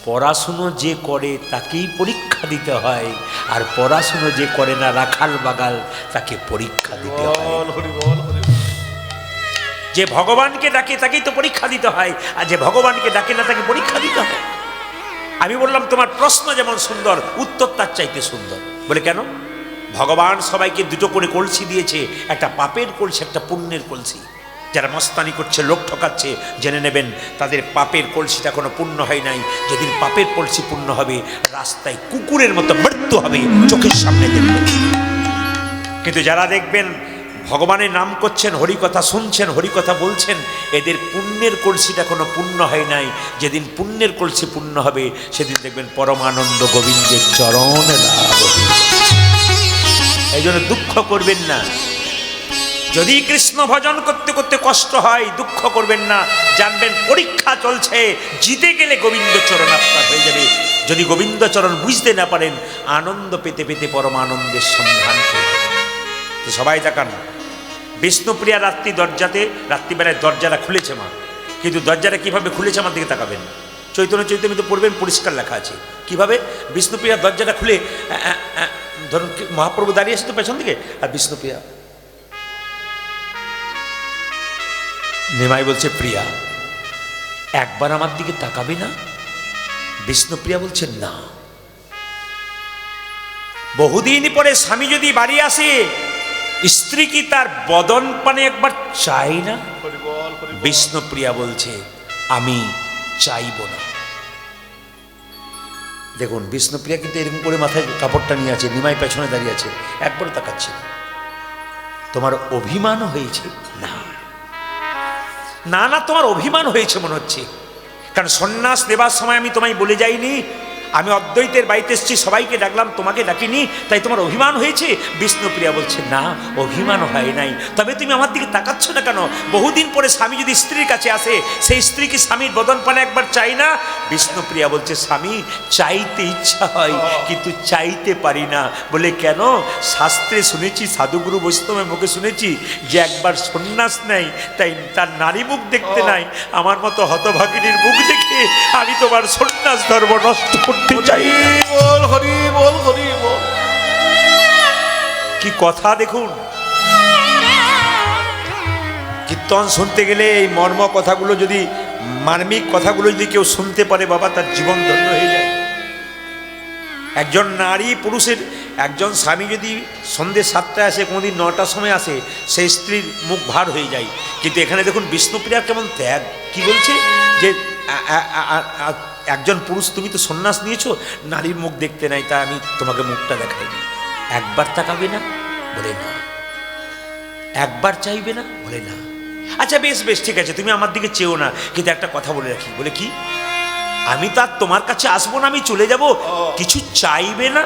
পড়াশুনো যে করে তাকেই পরীক্ষা দিতে হয়, আর পড়াশুনো যে করে না, রাখাল বাগাল, তাকে পরীক্ষা দিতে হয়। হরিবল হরিবল। যে ভগবানকে ডাকে তাকেই তো পরীক্ষা দিতে হয়, আর যে ভগবানকে ডাকে না তাকে পরীক্ষা দিতে হয়। আমি বললাম, তোমার প্রশ্ন যেমন সুন্দর, উত্তর তার চাইতে সুন্দর। বলে কেন? ভগবান সবাইকে দুটো করে কলসি দিয়েছে, একটা পাপের কলসি, একটা পুণ্যের কলসি। যারা মস্তানি করছে, লোক ঠকাচ্ছে, জেনে নেবেন তাদের পাপের কলসিটা কোনো পূর্ণ হয় নাই। যেদিন পাপের কলসি পূর্ণ হবে, রাস্তায় কুকুরের মতো মৃত্যু হবে, চোখের সামনে দেখবেন। কিন্তু যারা দেখবেন ভগবানের নাম করছেন, হরিকথা শুনছেন, হরিকথা বলছেন, এদের পুণ্যের কলসিটা কোনো পূর্ণ হয় নাই। যেদিন পুণ্যের কলসি পূর্ণ হবে, সেদিন দেখবেন পরমানন্দ গোবিন্দের চরণ লাভ হবে। এই জন্য দুঃখ করবেন না। যদি কৃষ্ণ ভজন করতে করতে কষ্ট হয়, দুঃখ করবেন না। জানবেন পরীক্ষা চলছে, জিতে গেলে গোবিন্দ চরণ আপনার হয়ে যাবে। যদি গোবিন্দ চরণ বুঝতে না পারেন, আনন্দ পেতে পেতে পরমানন্দের সন্ধান করবেন। তো সবাই তাকান, বিষ্ণুপ্রিয়া রাত্রিবেলায় দরজাটা খুলেছে মা, কিন্তু দরজাটা কিভাবে খুলেছে আমার দিকে তাকাবেন। চৈতন্য চৈতন্যতে পড়বেন, পরিষ্কার লেখা আছে কিভাবে বিষ্ণুপ্রিয়ার দরজাটা খুলে। ধরুন মহাপ্রভু দাঁড়িয়ে আছে তো পেছন দিকে, আর বিষ্ণুপ্রিয়া, নিমাই বলছে, প্রিয়া একবার আমার দিকে তাকাবে না? বিষ্ণুপ্রিয়া বলছে, না। বহুদিন পরে স্বামী যদি বাড়ি আসে, স্ত্রী কি তার বদন পানে একবার চাই না? বিষ্ণুপ্রিয়া বলছে, আমি চাইব না। দেখুন, বিষ্ণুপ্রিয়া কিন্তু এরকম করে মাথায় কাপড়টা নিয়ে আছে, নিমাই পেছনে দাঁড়িয়ে আছে, একবার তাকাচ্ছে না। তোমার অভিমান হয়েছে? না না না, তোমার অভিমান হয়েছে মনে হচ্ছে, কারণ সন্ন্যাস নেবার সময় আমি তোমায় বলে যাইনি, আমি অদ্বৈতের বাড়িতে এসেছি, সবাইকে ডাকলাম, তোমাকে ডাকিনি, তাই তোমার অভিমান হয়েছে? বিষ্ণুপ্রিয়া বলছে, না, অভিমান হয় নাই। তবে তুমি আমার দিকে তাকাচ্ছ না কেন? বহুদিন পরে স্বামী যদি স্ত্রীর কাছে আসে, সেই স্ত্রী কি স্বামীর বদন পানে একবার চাই না? বিষ্ণুপ্রিয়া বলছে, স্বামী চাইতে ইচ্ছা হয়, কিন্তু চাইতে পারি না। বলে কেন? শাস্ত্রে শুনেছি, সাধুগুরু বৈষ্ণবের মুখে শুনেছি, যে একবার সন্ন্যাস নেয়, তাই তার নারী মুখ দেখতে নাই। আমার মতো হতভাগিনীর মুখ দেখে আমি তোমার সন্ন্যাস ধর্ম নষ্ট করতে চাই না। হরিবল হরিবল। কি কথা দেখুন, কীর্তন শুনতে গেলে এই মর্ম কথাগুলো যদি, মার্মিক কথাগুলো যদি কেউ শুনতে পারে, বাবা, তার জীবন ধন্য হয়ে যায়। একজন নারী পুরুষের, একজন স্বামী যদি সন্ধ্যে 7টায় আসে, কোনোদিন 9টার সময় আসে, সেই স্ত্রীর মুখ ভার হয়ে যায়। কিন্তু এখানে দেখুন বিষ্ণুপ্রিয়ার কেমন ত্যাগ। কি বলছে? যে একজন পুরুষ, তুমি তো সন্ন্যাস নিয়েছো, নারীর মুখ দেখতে নাই, তাই আমি তোমাকে মুখটা দেখাইনি। একবার তাকাবে না? বলে না। একবার চাইবে না? বলে না। আচ্ছা বেশ বেশ, ঠিক আছে, তুমি আমার দিকে চেও না, কিন্তু একটা কথা বলে রাখি। বলে কি? আমি তো আর তোমার কাছে আসবো না, আমি চলে যাব, কিছু চাইবে না?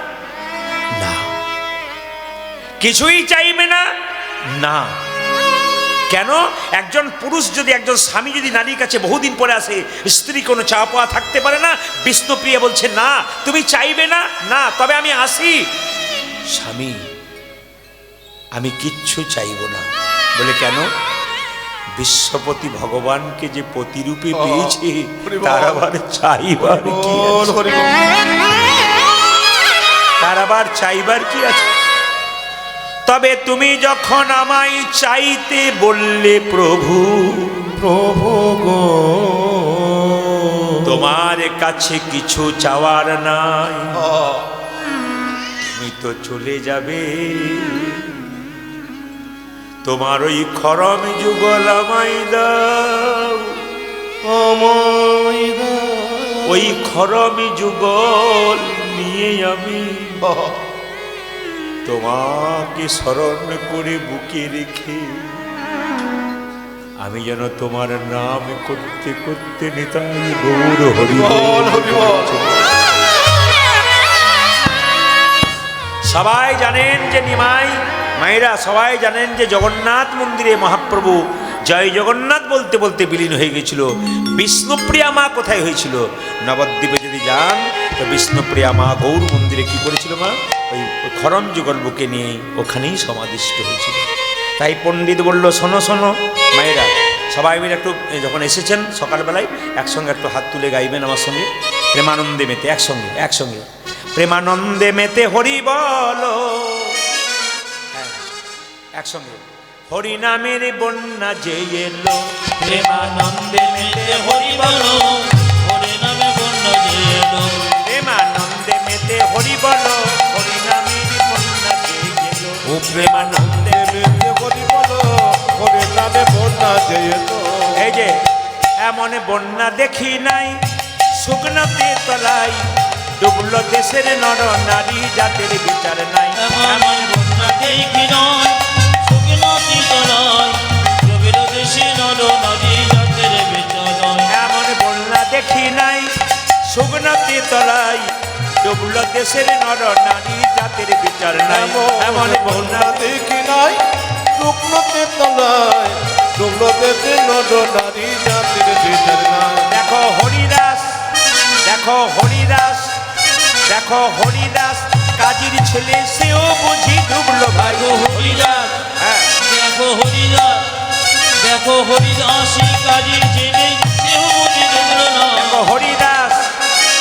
কিছুই চাইবে না? না। কেন? একজন পুরুষ যদি, একজন স্বামী যদি নারীর কাছে বহুদিন পরে আসে, স্ত্রী কোনো চাওয়া পাওয়া থাকতে পারে না? বিষ্ণুপ্রিয়া বলছে না, তুমি চাইবে না? না, তবে আমি আসি। স্বামী, আমি কিচ্ছু চাইব না। বলে কেন? বিশ্বপতি ভগবানকে যে পতিরূপে পেয়েছে, তার আবার চাইবার কি আছে? তার আবার চাইবার কি আছে? তবে তুমি যখন আমায় চাইতে বললে প্রভু, প্রভু গো, তোমার কাছে কিছু চাওয়ার নাই, তুমি তো চলে যাবে। তোমার ওই খরম যুগল আমায় দাও, আমায় দাও। ওই খরম যুগল নিয়ে আমি তোমাকে স্মরণ করে বুকে রেখে আমি যেন তোমার নাম করতে করতে নিতাই গৌর হরি বল, হরি বল। সবাই জানেন যে নিমাই মায়েরা সবাই জানেন যে জগন্নাথ মন্দিরে মহাপ্রভু জয় জগন্নাথ বলতে বলতে বিলীন হয়ে গেছিল। বিষ্ণুপ্রিয়া মা কোথায় হয়েছিল? নবদ্বীপে যদি যান তো বিষ্ণুপ্রিয়া মা গৌর মন্দিরে কি করেছিল? মা ওই খরম যুগল বুকে নিয়ে ওখানেই সমাধিষ্ঠ হয়েছিল। তাই পণ্ডিত বলল, শোনো শোনো মায়েরা, সবাই মিলে একটু যখন এসেছেন সকালবেলায় একসঙ্গে একটু হাত তুলে গাইবেন আমার সঙ্গে, প্রেমানন্দে মেতে, একসঙ্গে একসঙ্গে প্রেমানন্দে মেতে হরি বলো। হ্যাঁ, একসঙ্গে হরি নামের বন্যা যে এলো, প্রেমানন্দে মেতে হরি বলো, হরি নামে বন্যা যে এলো। প্রেমানন্দে মেতে হরি বলো, হরি নামের বন্যা যে এলো। ও প্রেমানন্দে মেতে হরি বলো, হরি নামে বন্যা যে এলো। এই যে এমন বন্যা দেখি নাই, শুকনাতে তলাই ডুবলো দেশের নর নারী, জাতের বিচার নাই। এমন বন্যা দেখি নয়, শুকনাতে তলায় ডুবিল দেশে নর নারী, জাতের বিচার নাই। এমন বন্যা দেখি নাই, শুকনাতে তলাই ডুবলো দেশের নর নারী, জাতের বিচার নাই। এমন বন্যা দেখি নাই, শুকনোতে তলায় ডুবলোতে নর নারী, জাতির বিচার নাই। দেখো হরিদাস, দেখো হরিদাস, দেখো হরিদাস কাজীর ছেলে, সেও বুঝি ডুবলো ভাই। দেখো হরিদাস, হ্যাঁ, দেখো হরিদাস, দেখো হরিদাসী কাজীর ছেলে, সেও বুঝি ডুবলো না। দেখো হরিদাস,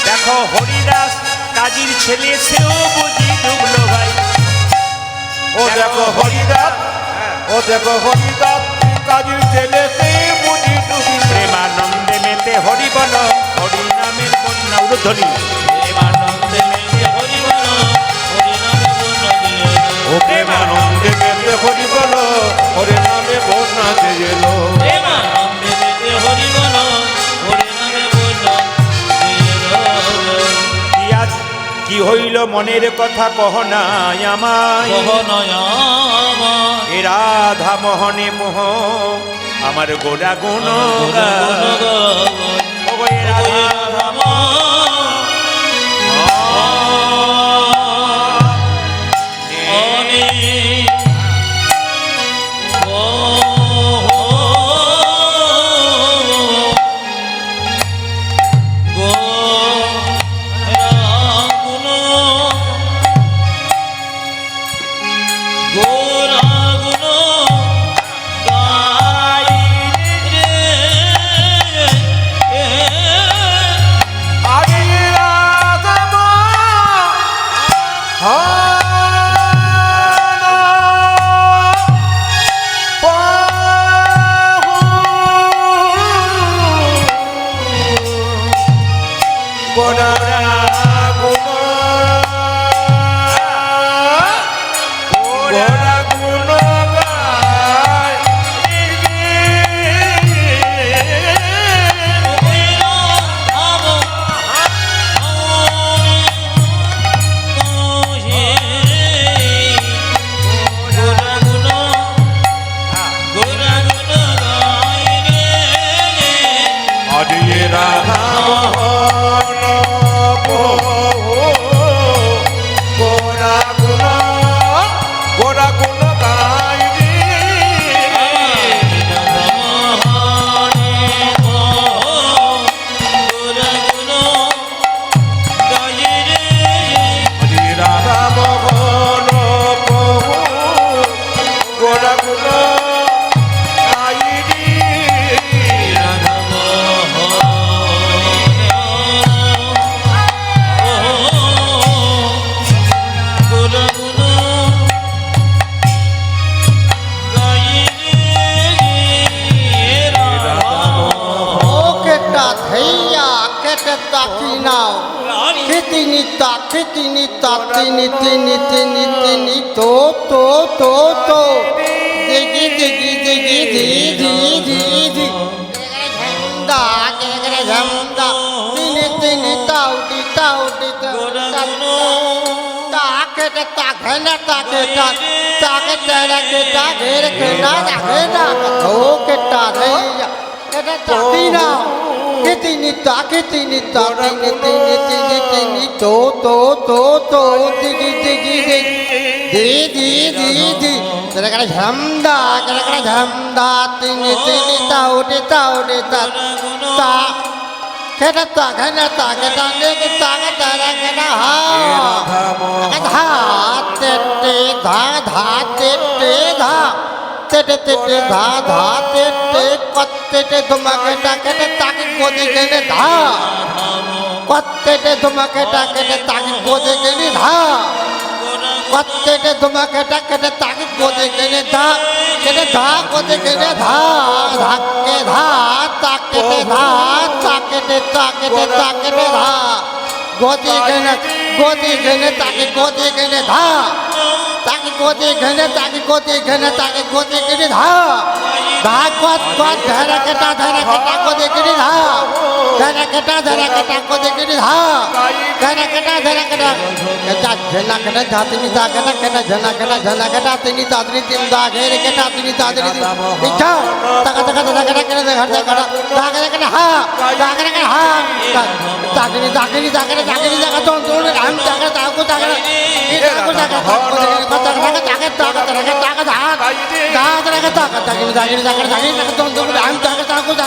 দেখো হরিদাস কাজীর ছেলে, সেও বুঝি ডুবলো ভাই। ও দেখো হরিদাস, ও দেখো হরিদাস কাজীর ছেলে, সেই বুঝি ডুবিল। প্রেমানন্দে মেতে হরি বল, হরি নামের বন্যা উর্ধ্বনি। প্রেমানন্দে মেতে হরি বলো, হরি নামে বন্যা যে এলো। ও প্রেমানন্দে মেতে হরি বলো, হরি নামে বন্যা যে এলো। প্রেমানন্দে মেতে হরি বলো, হরি নামে বন্যা যে এলো। কি আজ কি হইল মনের কথা কহ নাই আমায়, গহনয় আমার এ রাধা মোহনে মোহ আমার গোড়া গুণ গুণ গায়। ও গো এ রাধা গুণ গাইনি রাধা মোহন গুণগুণ কেটা ধৈয়া কেটে তাকি নাও খিতিনি তা খিতিনি তা তিনি তিনি তিনি তিনি তো তো তো তো দিগি দিগি দিগি দি দি দি দি ঝামদা গেরে ঝামদা তিনি তিনি তাউটি তাউটি তাকে তাকে তাকে তাকে তেরা के घेर के ना हो केटा धैया केटा ताकी ना कितनी तिनी तो दिगी दिगी दी दी दी दी तेरा करे झमदा तिनी ताउटे ताउटे ता केटा ता केटा ने के ता तेरा केटा हा धा ते धा धा ते धा तेटे तेटे धा धा तेटे कत्तेटे धुमाके टाकेटे ताकि गोदे गेने धा कत्तेटे धुमाके टाकेटे ताकि गोदे गेने धा कत्तेटे धुमाके टाकेटे ताकि गोदे गेने धा केटे धा गोदे गेने धा धाके धा ताकेटे धा ताकेटे ताकेटे ताकेटे धा गोदे गेने ताकि गोदे गेने धा ताकि गोदे घने ताकि गोदे घने ताकि गोदे घने धा धा कोत कोत धरा कटा गोदे घने धा धरा कटा गोदे घने धा धरा कटा कटा झना कटा जातिनी दा कटा झना कटा तिनी तादरी तिम दा घेरे कटा तिनी तादरी इच्छा तक घर कटा हा ताकनी तो हम ताको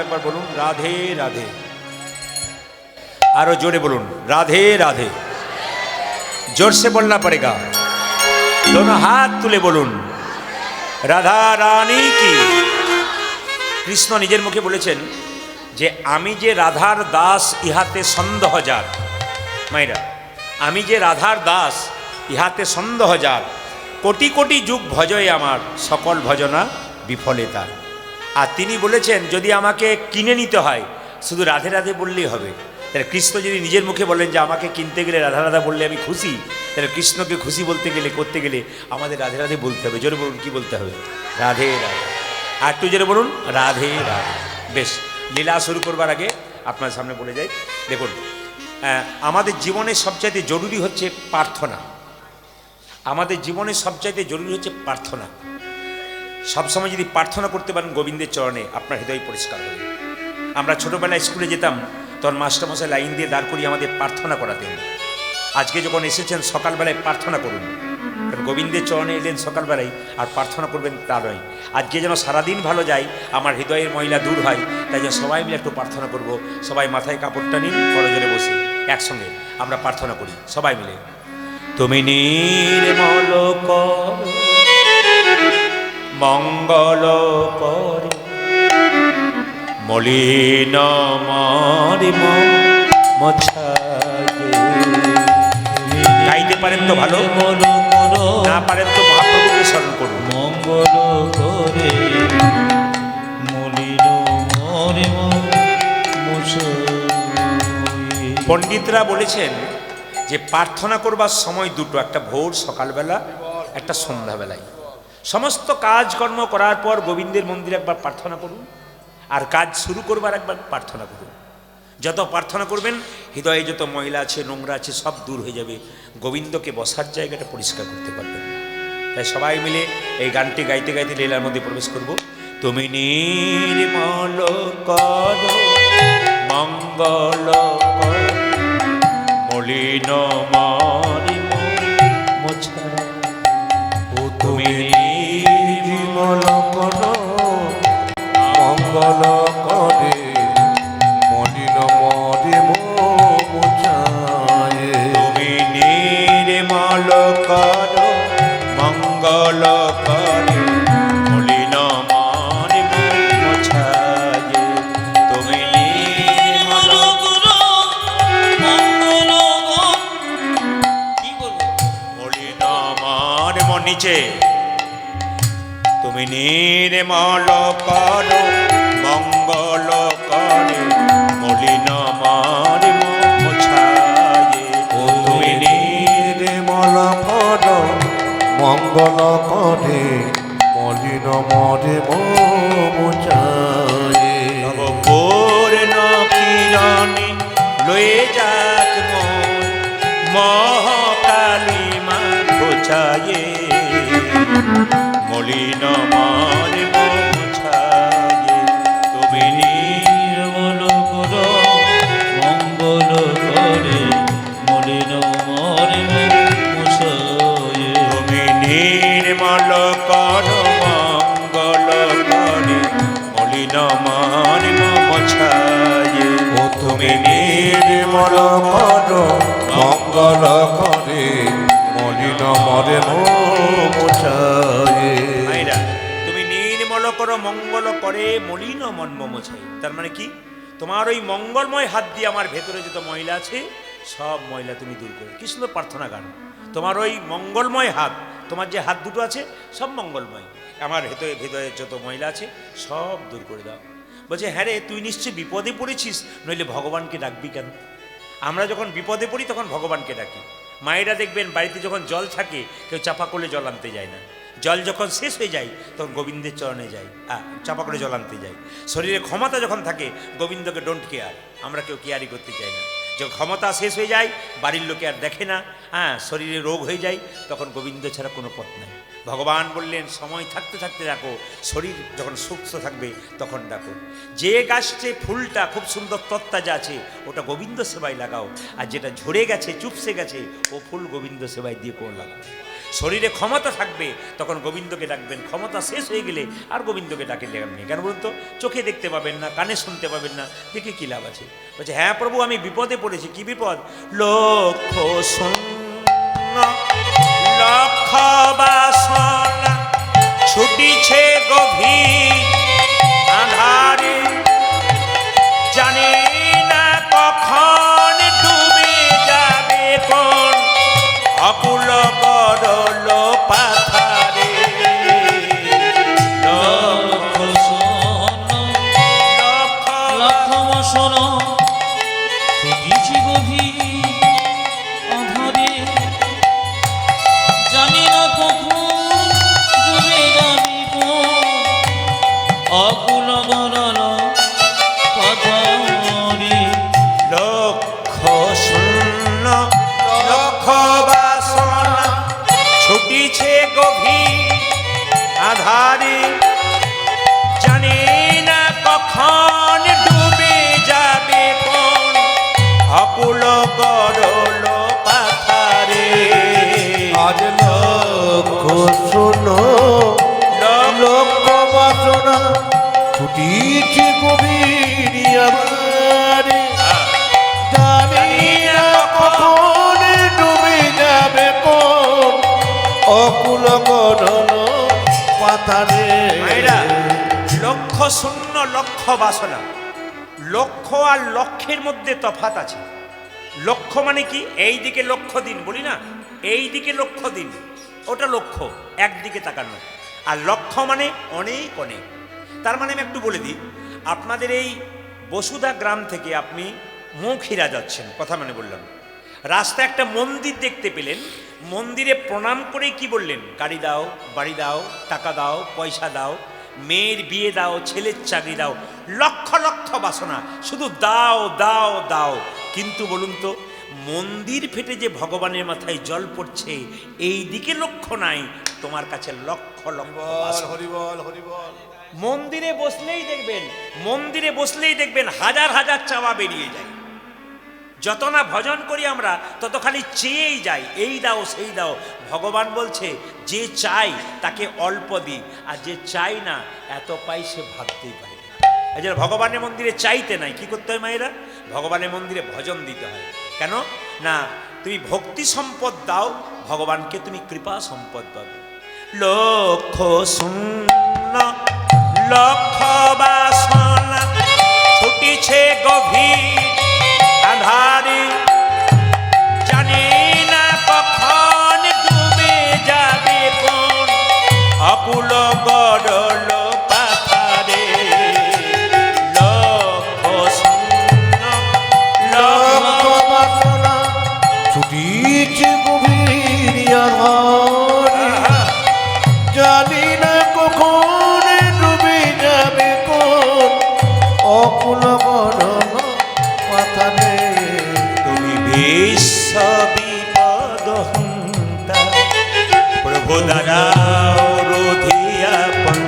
একবার বলুন রাধে রাধে, আরো জোরে বলুন রাধে রাধে, जोर से बोलना पड़ेगा, दोनों हाथ तुले बोलুন রাধা রানী কি। কৃষ্ণ নিজের মুখে বলেছেন যে আমি যে রাধার দাস ইহাতে সন্দেহ যার, মাইরা আমি যে রাধার দাস ইহাতে সন্দেহ যার, কোটি কোটি যুগ ভজয় আমার সকল ভজনা বিফলে তার। আর তিনি বলেছেন যদি আমাকে কিনে নিতে হয় শুধু রাধে রাধে বললেই হবে। তাহলে কৃষ্ণ যদি নিজের মুখে বলেন যে আমাকে কিনতে গেলে রাধা রাধা বললে আমি খুশি, তাহলে কৃষ্ণকে খুশি বলতে গেলে করতে গেলে আমাদের রাধে রাধে বলতে হবে। জোরে বলুন কি বলতে হবে? রাধে রাধে। আর একটু জোরে বলুন রাধে রাধে। বেশ, লীলা শুরু করবার আগে আপনার সামনে বলে যাই, দেখুন আমাদের জীবনে সবচাইতে জরুরি হচ্ছে প্রার্থনা। আমাদের জীবনে সবচাইতে জরুরি হচ্ছে প্রার্থনা। সবসময় যদি প্রার্থনা করতে পারেন গোবিন্দের চরণে, আপনার হৃদয় পরিষ্কার হবে। আমরা ছোটোবেলায় স্কুলে যেতাম, তখন মাস্টারমশাই লাইন দিয়ে দাঁড় করিয়ে আমাদের প্রার্থনা করাতেন। আজকে যখন এসেছেন সকালবেলায় প্রার্থনা করুন, কারণ গোবিন্দের চরণে এলেন সকালবেলায়, আর প্রার্থনা করবেন তা নয়। আজকে যেন সারাদিন ভালো যায়, আমার হৃদয়ের ময়লা দূর হয়, তাই জন্য সবাই মিলে একটু প্রার্থনা করব। সবাই মাথায় কাপড়টা নিন, করজোরে বসে একসঙ্গে আমরা প্রার্থনা করি সবাই মিলে। তুমি নির্মল কর মঙ্গল করে মলিন মরিম গাইতে পারেন তো ভালো, না পারেন তো মহাপ্রভুকে স্মরণ করুন। মঙ্গল করে মলিন মরিম পণ্ডিতরা বলেছেন যে প্রার্থনা করবার সময় দুটো, একটা ভোর সকালবেলা, একটা সন্ধ্যাবেলায়। সমস্ত কাজকর্ম করার পর গোবিন্দের মন্দিরে একবার প্রার্থনা করুন, আর কাজ শুরু করবার একবার প্রার্থনা করুন। যত প্রার্থনা করবেন হৃদয়ে যত ময়লা আছে, নোংরা আছে, সব দূর হয়ে যাবে। গোবিন্দকে বসার জায়গাটা পরিষ্কার করতে পারবেন। তাই সবাই মিলে এই গানটি গাইতে গাইতে লীলার মধ্যে প্রবেশ করব। তুমি নির্মল করো মঙ্গল করো, মলিন মরিম মোছা। ও তুমি নির্মল করো মঙ্গল করে, মলিন মরিম মোছায়ে। তুমি নির্মল করো মঙ্গল করে, মলিন মরিম মোছায়ে। তুমি নির্মল কি বলবো? মলিন মরিম নিচে। তুমি নির্মল করো মঙ্গল করে, মলিন মরিম মোছায়ে। ও তুমি নির্মল করো মঙ্গল করে, মলিন মরিম মোছায়ে। নব পূর্ণ কিরণে লয়ে যাক মন, মহাকালী মা ঘোচায়ে। মলিন মরিম মোছায়ে। তুমি নির্মল করো মঙ্গল করে, মলিন মরিম মোছায়ে। তুমি নির্মল কর মঙ্গল করে, মলিন মরিম মোছায়ে। ও তুমি নির্মল করো মঙ্গল করে, মলিন মরিম মোছায়ে। মায়েরা, তুমি নির্মল করো মঙ্গল করে, মলিন মর্ম মোছাই। তার মানে কি? তোমার ওই মঙ্গলময় হাত দিয়ে আমার ভেতরে যত ময়লা আছে সব ময়লা তুমি দূর করো। কি সুন্দর প্রার্থনা গান! তোমার ওই মঙ্গলময় হাত, তোমার যে হাত দুটো আছে সব মঙ্গলময়, আমার ভেতরে ভেতরে যত ময়লা আছে সব দূর করে দাও। বলছে, হ্যাঁ রে, তুই নিশ্চয়ই বিপদে পড়েছিস, নইলে ভগবানকে ডাকবি কেন? আমরা যখন বিপদে পড়ি তখন ভগবানকে ডাকি। মায়েরা দেখবেন বাড়িতে যখন জল থাকে কেউ চাপা করলে জল আনতে যায় না। জল যখন শেষ হয়ে যায় তখন গোবিন্দের চরণে যাই, চাপা করে জল আনতে যাই। শরীরে ক্ষমতা যখন থাকে গোবিন্দকে ডোন্ট কেয়ার, আমরা কেউ কেয়ারই করতে চাই না। যখন ক্ষমতা শেষ হয়ে যায়, বাড়ির লোকে আর দেখে না, শরীরে রোগ হয়ে যায়, তখন গোবিন্দ ছাড়া কোনো পথ নাই। ভগবান বললেন, সময় থাকতে থাকতে ডাকো, শরীর যখন সুস্থ থাকবে তখন ডাকো। যে গাছটি ফুলটা খুব সুন্দর তত্তাজা আছে ওটা গোবিন্দ সেবায় লাগাও, আর যেটা ঝরে গেছে চুপসে গেছে ও ফুল গোবিন্দ সেবায় দিয়ে কোন লাগাও। শরীরে ক্ষমতা থাকবে তখন গোবিন্দকে ডাকবেন, ক্ষমতা শেষ হয়ে গেলে আর গোবিন্দকে ডাকে নেই। কেন বলুন তো? চোখে দেখতে পাবেন না, কানে শুনতে পাবেন না, দেখে কী লাভ আছে? বলছে, হ্যাঁ প্রভু, আমি বিপদে পড়েছি। কি বিপদ? লক্ষ শূন্য লক্ষ বাসনা ছুটিছে গভীর আধারে, জানি না কখন ডুবে যাবে কোন অকুল গরল পাথারে। লক্ষ শূন্য লক্ষ বাসনা ছুটিছে গভীর আধারে, জানি না কখন ডুবে যাবি কোন অকুল গরল পাথারে। লক্ষ শূন্য লক্ষ বাসনা ছুটিছে গভীর আধারে, জানি না কখন ডুবে যাবে কোন অকুল গরল পাথারে। আজ লক্ষ শোনো লক্ষ বাসনা ছুটিছে গভীর আধারে, জানি না কখন ডুবে যাবে কোন অকুল গরল পাথারে। মায়েরা, লক্ষ শূন্য লক্ষ বাসনা, লক্ষ্য আর লক্ষ্যের মধ্যে তফাৎ আছে। লক্ষ্য মানে কি? এই দিকে লক্ষ্য দিন বলি না, এই দিকে লক্ষ্য দিন, ওটা লক্ষ্য, একদিকে তাকানো। আর লক্ষ্য মানে অনেক অনেক। তার মানে আমি একটু বলে দিই, আপনাদের এই বসুধা গ্রাম থেকে আপনি মুখিরা যাচ্ছেন, কথা মানে বললাম, রাস্তায় একটা মন্দির দেখতে পেলেন, মন্দিরে প্রণাম করে কি বললেন? গাড়ি দাও, বাড়ি দাও, টাকা দাও, পয়সা দাও, মেয়ের বিয়ে দাও, ছেলের চাকরি দাও, লক্ষ লক্ষ বাসনা, শুধু দাও দাও দাও। কিন্তু বলুন তো, মন্দির ফেটে যে ভগবানের মাথায় জল পড়ছে এই দিকে লক্ষ্য নাই, তোমার কাছে লক্ষ লক্ষ বাসনা। হরিবল হরিবল। মন্দিরে বসলেই দেখবেন, মন্দিরে বসলেই দেখবেন হাজার হাজার চাওয়া বেরিয়ে যায়। যত না ভজন করি আমরা তত খালি চেয়েই যাই, এই দাও সেই দাও। ভগবান বলছে যে চাই তাকে অল্প দিই, আর যে চাই না এত পাই সে ভাবতেই পারে না। এই জন্য ভগবানের মন্দিরে চাইতে নাই, কি করতে হয় মায়েরা? ভগবানের মন্দিরে ভজন দিতে হয়। কেন না? তুমি ভক্তি সম্পদ দাও, ভগবানকে তুমি কৃপা সম্পদ পাবে। লক্ষ শূন্য লক্ষ বাসনা ছুটিছে গভীর আধারে, জানি না কখন ডুবে যাবে কোন অকুল গড়ল পাথারে। লক্ষ শূন্য লক্ষ বাসনা ছুটিছে গভীর আধারে, জানি না কখন ডুবে যাবে কোন অকুল গড়ল পাথারে। তুমি বিশ্ব বিপদ হন্তা, প্রভু দ্বারা রোধিয়াপন।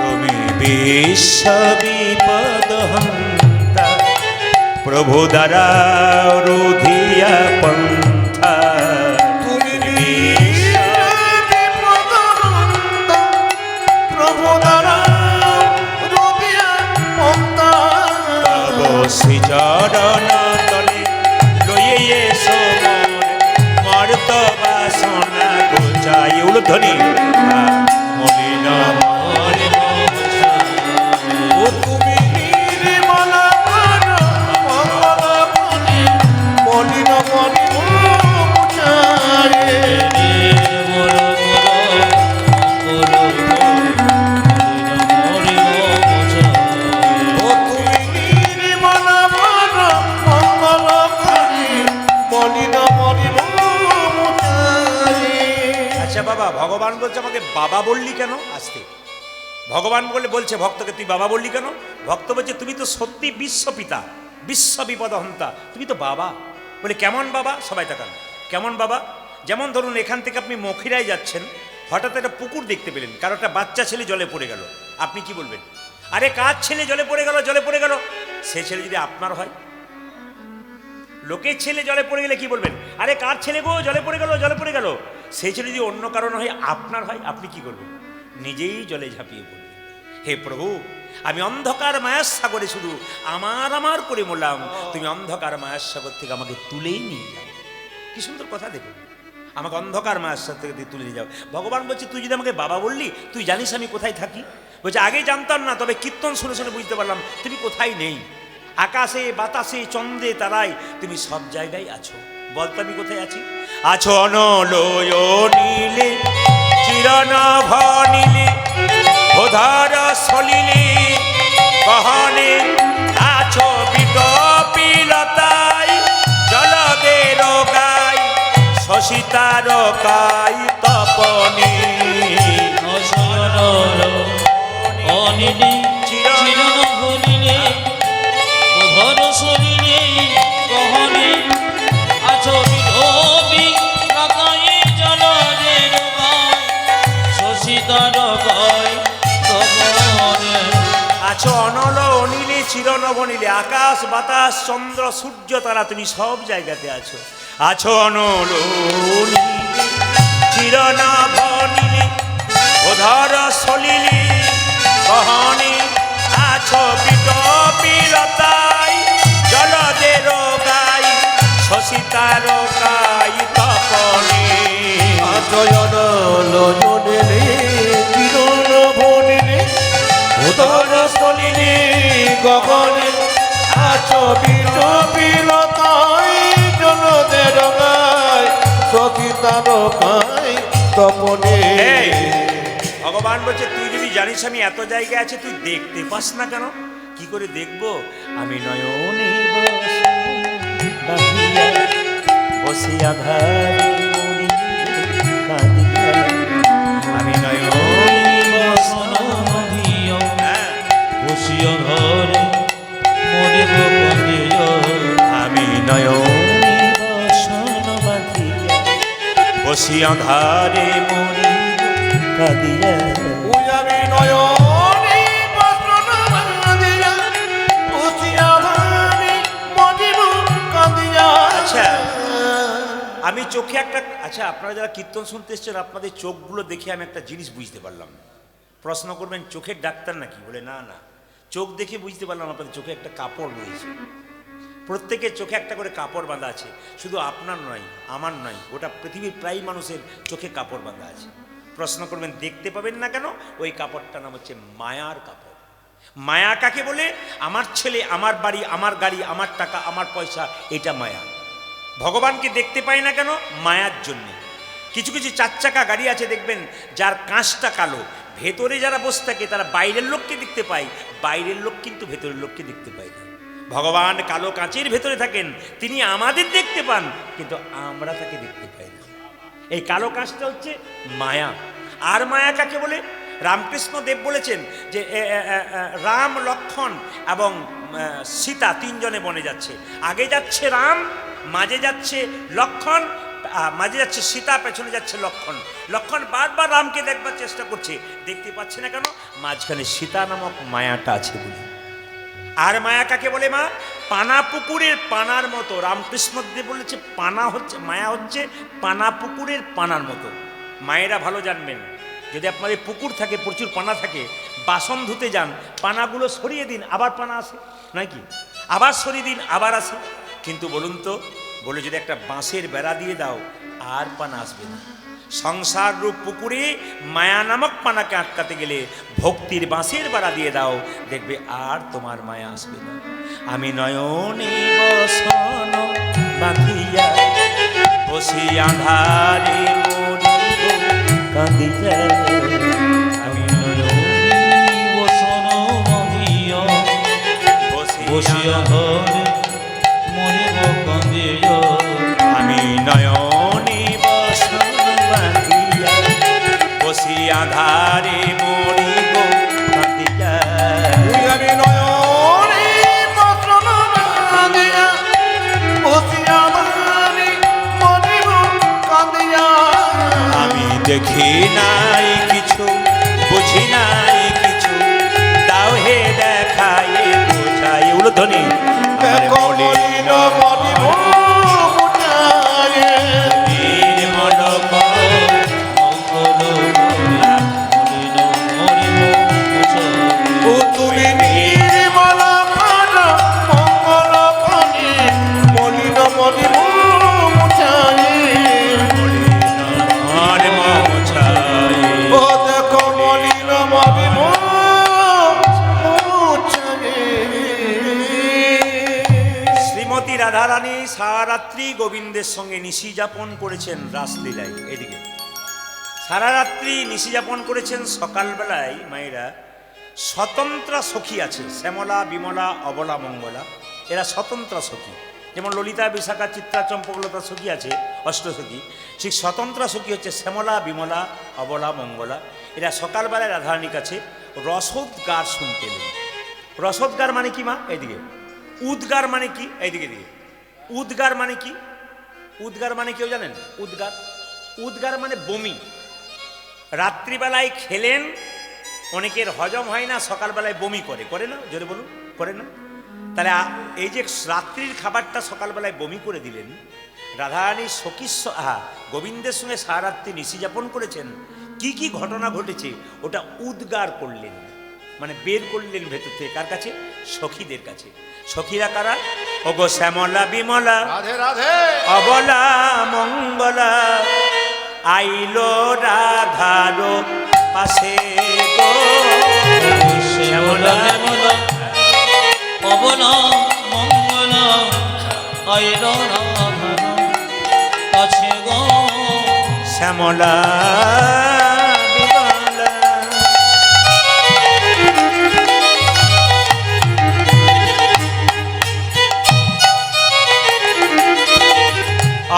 তুমি বিশ্ব বিপদ হন্তা, প্রভু দ্বারা রোধিয়াপন। তুমি প্রভু দ্বারা রবিয়া চরণ তলে লইয়ে এসো মর্ত বাসনা গোচাই। উলধ্বনি মলিন ও তুমি নির্মলা মলিন মলিন মুচারে। ও তুমি নির্মলা মঙ্গলকারী মলিন মলিন মুচারে। আচ্ছা বাবা, ভগবান বলছে আমাকে বাবা বললি কেন? আসতে ভগবান বলছে ভক্তকে তুই বাবা বললি কেন? ভক্ত বলছে তুমি তো সত্যি বিশ্বপিতা, বিশ্ব বিপদহন্তা, তুমি তো বাবা। বলে কেমন বাবা? সবাই তাকান, কেমন বাবা? যেমন ধরুন এখান থেকে আপনি মখিরায় যাচ্ছেন, হঠাৎ একটা পুকুর দেখতে পেলেন, কারো একটা বাচ্চা ছেলে জলে পড়ে গেল, আপনি কি বলবেন? আরে কার ছেলে জলে পড়ে গেল, জলে পড়ে গেল? সে ছেলে যদি আপনার হয়, লোকের ছেলে জলে পড়ে গেলে কি বলবেন? আরে কার ছেলে গো জলে পড়ে গেল, জলে পড়ে গেল? সেই ছেলে যদি অন্য কারণ হয়, আপনার হয়, আপনি কি করবেন? নিজেই জলে ঝাঁপিয়ে পড়বেন। হে প্রভু, আমি অন্ধকার মায়ার সাগরে শুধু আমার আমার করে মরলাম, তুমি অন্ধকার মায়ার সাগর থেকে আমাকে তুলেই নিয়ে যাও। কি সুন্দর কথা দেখুন, আমাকে অন্ধকার মায়ার সাগর থেকে তুলে নিয়ে যাও। ভগবান বলছে তুই যদি আমাকে বাবা বললি, তুই জানিস আমি কোথায় থাকি? বলছে আগে জানতাম না, তবে কীর্তন শুনে শুনে বুঝতে পারলাম তুমি কোথায় নেই। আকাশে বাতাসে চন্দ্রে তারাই তুমি সব জায়গায় আছো। বলতো আমি কোথায় আছি? আছো অনলয় নীলে চিরনভ নীলে ওধার সলিলে কহনে আছো বিটপিলতাই জলদের গাই শশিতার কাই তপনে। আছো অনল অনিলে চিরনভ নীলে, আকাশ বাতাস চন্দ্র সূর্য তারা তুমি সব জায়গাতে আছো। আছো অনল নীলে চিরনভ নীলে ওধার সলিলে কহনে আছো বিটপিলতাই জলদের গাই শশিতার কাই তপনে। আচয়ন লোজনে চিরনভ নীলে উদর স্থলিনে গগনে আছো বিটপিলতাই জলদের গায় সখিতার কাই তপনে। জানিস আমি এত জায়গায় আছে, তুই দেখতে পাস না কেন? কি করে দেখবো? আমি নয়নে বাঁধিয়া বসিয়া ধারে মরি কাঁদিয়া। আমি নয়নে বসন বাঁধিয়া বসিয়া ঘরে মরিব কাঁদিয়া। আমি নয়নে বসন বাঁধিয়া বসিয়া ধারে মরি কাঁদিয়া। ওই আমি নয়নে বসন বাঁধিয়া বসিয়া ধারে মরিব কাঁদিয়া। আচ্ছা, আমি চোখে একটা, আচ্ছা আপনারা যারা কীর্তন শুনতে এসছেন আপনাদের চোখগুলো দেখে আমি একটা জিনিস বুঝতে পারলাম। প্রশ্ন করবেন চোখের ডাক্তার নাকি? বলে না না, চোখ দেখে বুঝতে পারলাম আপনাদের চোখে একটা কাপড় রয়েছে। প্রত্যেকের চোখে একটা করে কাপড় বাঁধা আছে, শুধু আপনার নয়, আমার নয়, গোটা পৃথিবীর প্রায় মানুষের চোখে কাপড় বাঁধা আছে। প্রশ্ন করবেন দেখতে পাবেন না কেন? ওই কাপড়টার নাম হচ্ছে মায়ার কাপড়। মায়া কাকে বলে? আমার ছেলে, আমার বাড়ি, আমার গাড়ি, আমার টাকা, আমার পয়সা, এটা মায়া। ভগবানকে দেখতে পাই না কেন? মায়ার জন্যে। কিছু কিছু চার চাকা গাড়ি আছে দেখবেন যার কাঁচটা কালো, ভেতরে যারা বসে থাকে তারা বাইরের লোককে দেখতে পায়, বাইরের লোক কিন্তু ভেতরের লোককে দেখতে পায় না। ভগবান কালো কাঁচের ভেতরে থাকেন, তিনি আমাদের দেখতে পান কিন্তু আমরা তাকে দেখতে পাই না। এই কালো কাঁচটা হচ্ছে মায়া। আর মায়া কাকে বলে? রামকৃষ্ণ দেব বলেছেন যে রাম, লক্ষ্মণ এবং সীতা তিনজনে বনে যাচ্ছে। আগে যাচ্ছে রাম, মাঝে যাচ্ছে লক্ষ্মণ, মাঝে যাচ্ছে সীতা, পেছনে যাচ্ছে লক্ষ্মণ। লক্ষ্মণ বারবার রামকে দেখবার চেষ্টা করছে, দেখতে পাচ্ছে না কেন? মাঝখানে সীতা নামক মায়াটা আছে বলে। আর মায়া কাকে বলে? মা পানা পুকুরের পানার মতো। রামকৃষ্ণদেব বলেছে পানা হচ্ছে, মায়া হচ্ছে পানা পুকুরের পানার মতো। মায়েরা ভালো জানবেন, যদি আপনাদের পুকুর থাকে, প্রচুর পানা থাকে, বাসন ধুতে যান, পানাগুলো সরিয়ে দিন, আবার পানা আসে নয় কি? আবার সরিয়ে দিন, আবার আসে। কিন্তু বলুন তো, বলে যদি একটা বাঁশের বেড়া দিয়ে দাও, আর পানা আসবে না। সংসার রূপ পুকুরে মায়া নামক পানাকে আটকাতে গেলে ভক্তির বাঁশের বেড়া দিয়ে দাও, দেখবে আর তোমার মায়া আসবে না। আমি নয়নে বসন বাঁধিয়া বসিয়া ধারে মরিব কাঁদিয়া। আমি নয়নে বসন বাঁধিয়া বসিয়া ঘরে মরিব কাঁদিয়া। আমি নয়নে বসন বাঁধিয়া বসিয়া ধারে মরিব কাঁদিয়া। ওই আমি নয়নে বসন বাঁধিয়া বসিয়া ধারে মরিব কাঁদিয়া। আমি দেখি নাই কিছু, বুঝি নাই কিছু, দাও হে দেখাই বোঝাই। উলধ্বনি। দেখো মলিন মরিব মুঠায়ে। নির্মল ও তুমি নির্মল মন মঙ্গল পানে মলিন মরিব মুঠায়ে। ও দেখো মলিন মরিব মুঠায়ে। শ্রীমতী রাধারানী সারারাত্রি গোবিন্দের সঙ্গে নিশি যাপন করেছেন রাসলীলায়। এদিকে সারা রাত্রি নিশি যাপন করেছেন। সকালবেলায় মায়েরা স্বতন্ত্র সখী আছে, শ্যামলা, বিমলা, অবলা, মঙ্গলা, এরা স্বতন্ত্র সখী। যেমন ললিতা, বিশাখা, চিত্রা, চম্পকলতা সখী আছে, অষ্টসখী। ঠিক স্বতন্ত্র সখী হচ্ছে শ্যামলা, বিমলা, অবলা, মঙ্গলা। এরা সকালবেলায় রাধারানীর কাছে রসোদ্গার শুনতে এলেন। রসোদ্গার মানে কি মা? এইদিকে। উদ্গার মানে কি? এইদিকে দিকে। উদ্গার মানে কি? উদ্গার মানে কেউ জানেন? উদ্গার, উদ্গার মানে বমি। রাত্রিবেলায় খেলেন, অনেকের হজম হয় না, সকালবেলায় বমি করে, করে না? জোরে বলুন, করে না? তাহলে এই যে রাত্রির খাবারটা সকালবেলায় বমি করে দিলেন, রাধারানী সখী গোবিন্দের সঙ্গে সারারাত্রি নিশি যাপন করেছেন, কি কি ঘটনা ঘটেছে ওটা উদ্গার করলেন, মানে বের করলেন ভেতর থেকে। কার কাছে? সখীদের কাছে। সখীরা কারা? ওগো শ্যামলা, বিমলা, রাধে রাধে। অবলা, মঙ্গলা, আইলো রাধার পাশে গো। শ্যামলা, বিমলা, অবলা, মঙ্গলা, আইলো রাধার কাছে গো। শ্যামলা, বিমলা,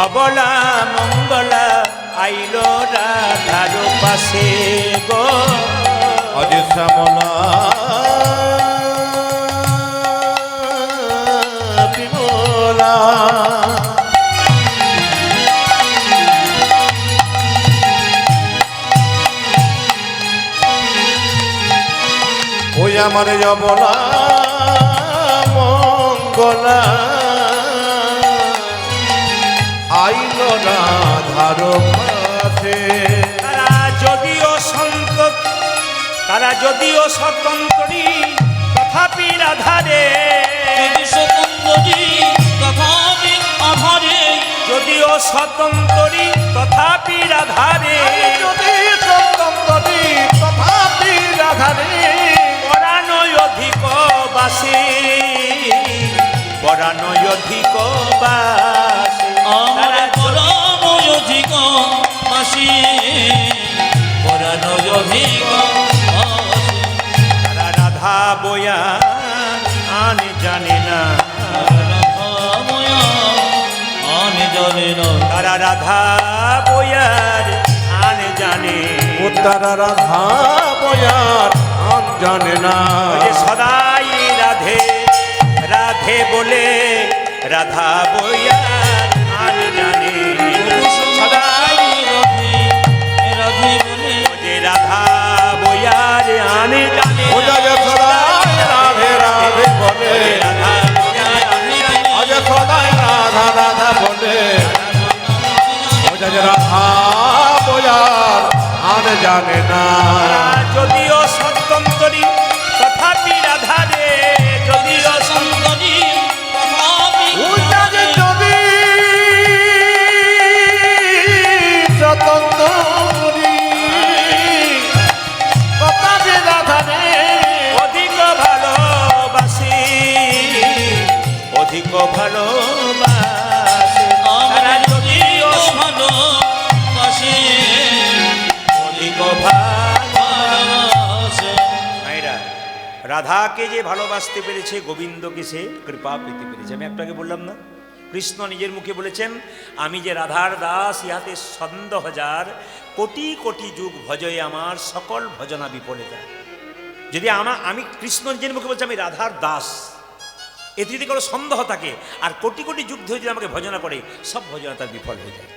অবলা মঙ্গলা আইল রাধার পাশে গো আজ শ্যামলা বিমলা ওই আমার যমলা মঙ্গলা আইল রাধার পাশে তারা যদিও স্বতন্ত্রী তথাপি রাধারে স্বতন্ত্রী তথাপি আধারে যদিও স্বতন্ত্রী তথাপি রাধারে যদি সন্তরি তথাপি রাধারে পরাণয় অধিক বাসে পরাণয় অধিক বাসে আমার পরাণয় অধিক বাসে পরাণয় অধিক বাসে তারা রাধা বয়া আন জানে না আমি জানি না তারা রাধা বয়ার আন জানে উত্তরা রাধা বয়ার আম জানে না ওই যে সদাই রাধে রাধে বলে রাধা বয়ার আন জানে সদাই রাধে বলে ওই যে রাধা বয়ার আন জানে ওজা যে সদাই রাধে রাধে বলে রাধা বয়ার আন জানে আজ সদাই রাধা রাধা বলে ওজা যে রাধা বয়ার আম জানে না যদিও সত্যন্তরী তথাপি রাধারে যদিও সন্তরি তথাপি ওজা যে যদি স্বতন্ত্রী তথাপি রাধারে অধিক ভালোবাসি অধিক ভালোবাসি তারা যদিও ভালোবাসে অধিক ভালো ভালোবাসে মায়েরা রাধাকে যে ভালোবাসতে পেরেছে গোবিন্দকে সে কৃপা পেতে পেরেছে আমি একটু আগে বললাম না কৃষ্ণ নিজের মুখে বলেছেন আমি যে রাধার দাস ইহাতে ছন্দ হাজার কোটি কোটি যুগ ভজয়ে আমার সকল ভজনা বিফলেতা যদি আমি কৃষ্ণ নিজের মুখে বলছি আমি রাধার দাস এতে যদি কোনো সন্দেহ থাকে আর কোটি কোটি যুগ ধরে যদি আমাকে ভজনা করে সব ভজনা তার বিফল হয়ে যায়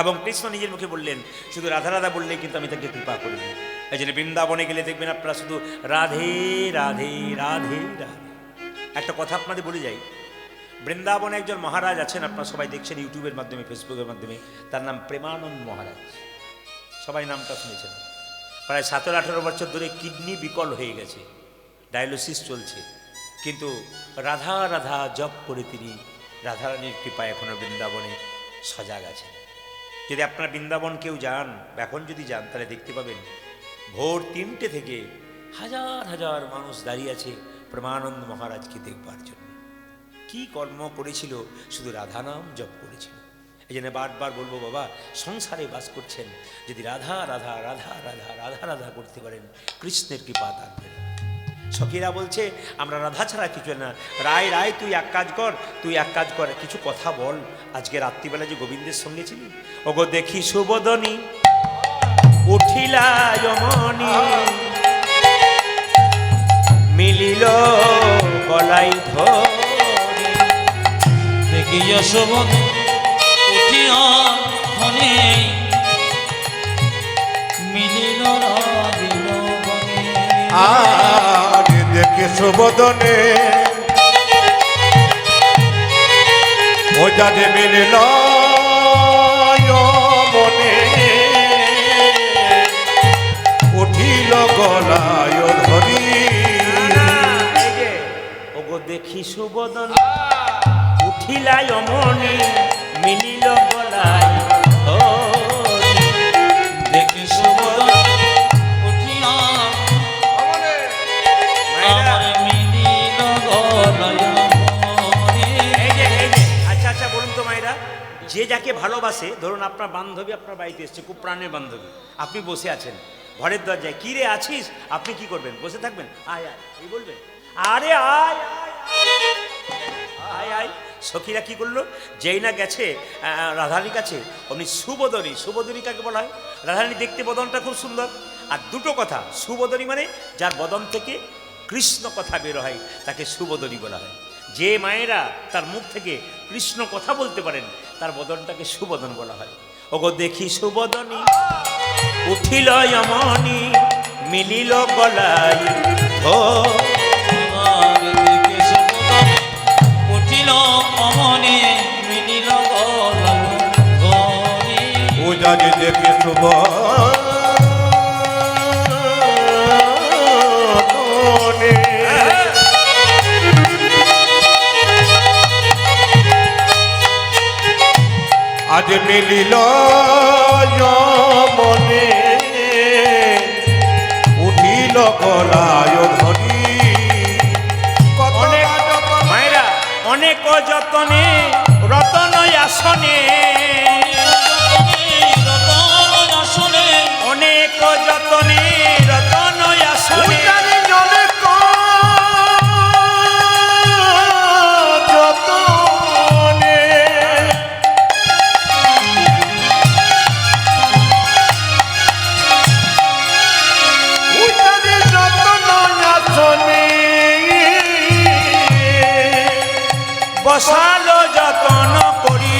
এবং কৃষ্ণ নিজের মুখে বললেন শুধু রাধা রাধা বললেই কিন্তু আমি তাকে কৃপা করি না এই জন্য বৃন্দাবনে গেলে দেখবেন আপনারা শুধু রাধে রাধে রাধে রাধে একটা কথা আপনাদের বলে যাই বৃন্দাবনে একজন মহারাজ আছেন আপনারা সবাই দেখছেন ইউটিউবের মাধ্যমে ফেসবুকের মাধ্যমে তার নাম প্রেমানন্দ মহারাজ সবাই নামটা শুনেছেন প্রায় 17-18 বছর ধরে কিডনি বিকল হয়ে গেছে ডায়ালিসিস চলছে কিন্তু রাধা রাধা জপ করে তিনি রাধারানীর কৃপায় এখনও বৃন্দাবনে সজাগ আছেন যদি আপনারা বৃন্দাবন কেউ যান এখন যদি যান তাহলে দেখতে পাবেন ভোর 3টে থেকে হাজার হাজার মানুষ দাঁড়িয়ে আছে প্রেমানন্দ মহারাজকে দেখবার জন্য কি কর্ম করেছিল শুধু রাধা নাম জপ করেছিল এই জন্য বারবার বলবো বাবা সংসারে বাস করছেন যদি রাধা রাধা রাধা রাধা রাধা রাধা করতে পারেন কৃষ্ণের কৃপা থাকবে না সখীরা বলছে আমরা রাধা ছাড়া কিছু না রায় রায় তুই এক কাজ কর কিছু কথা বল আজকে রাত্রিবেলা যে গোবিন্দের সঙ্গে ছিলি ওগো দেখি সুবদনী উঠিলা যমনী মিলিল গলাই ধরি দেখি যশোবন উঠিয়া ধনে মিলিল রাগিল বনে আজ দেখে সুবদনে ওজা যে মিলিল মনে উঠিল গলায় ধরি এই যে ওগো দেখি সুবদন উঠিলা যমনী মিলিল গলাই ধরি দেখি সুবদন উঠিয়া আমার মিলিল গলায় মনে আচ্ছা বলুন তো মায়েরা যে যাকে ভালোবাসে ধরুন আপনার বান্ধবী আপনার বাড়িতে এসছে খুব প্রাণের বান্ধবী আপনি বসে আছেন ঘরের দরজায় কি রে আছিস আপনি কি করবেন বসে থাকবেন আয় আয় এই বলবেন আরে আয় আয় আয় আয় সখীরা কি করলো, যেই না গেছে রাধারানীর কাছে, অমনি সুবদনী। সুবদনী কাকে বলা হয়? রাধারানী দেখতে বদনটা খুব সুন্দর। আর দুটো কথা, সুবদনী মানে যার বদন থেকে কৃষ্ণ কথা বের হয় তাকে সুবদনী বলা হয়। যে মায়েরা তার মুখ থেকে কৃষ্ণ কথা বলতে পারেন তার বদনটাকে সুবদন বলা হয়। ওগো দেখি সুবদনী উঠিল অমনি, মিলিল গলাই ও আর দেখে সুবদন উঠিল অমনি, মিলিল গলাই ও জানি দেখে শুভ আজ মিলিল মনে, উঠিল গলায় ধরি। অনেক মায়েরা অনেক যতনে রতন আসনে, রতন আসনে অনেক যতনে রতন আসনে, বসালো যতন করি,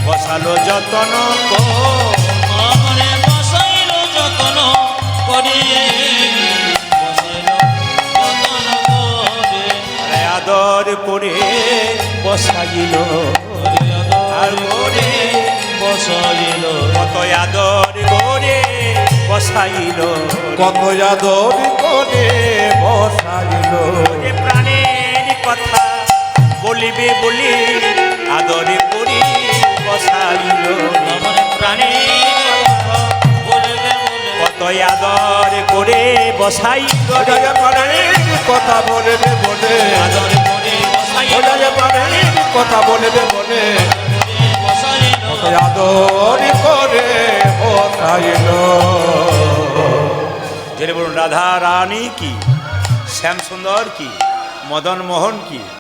বসালো যতন আমারে বসাইল যতন করি, বসাইল যতন করে, আদর করে বসাইল, আর করে বসাইল কত আদর করে বসাইল, কত আদর করে বসাইল। যে প্রাণের কথা বলিবে বলি আদর করি বসাইল, আমার প্রাণের কথা বলবে বলে, কত আদর করে বসাইল, কথা বলবে বলে, আদর করে বসাইল, কথা বলবে বলে, বসাইল আদর করে বসাইল। যেটা বলুন রাধা রানী কি, শ্যাম সুন্দর কি, মদন মোহন কি।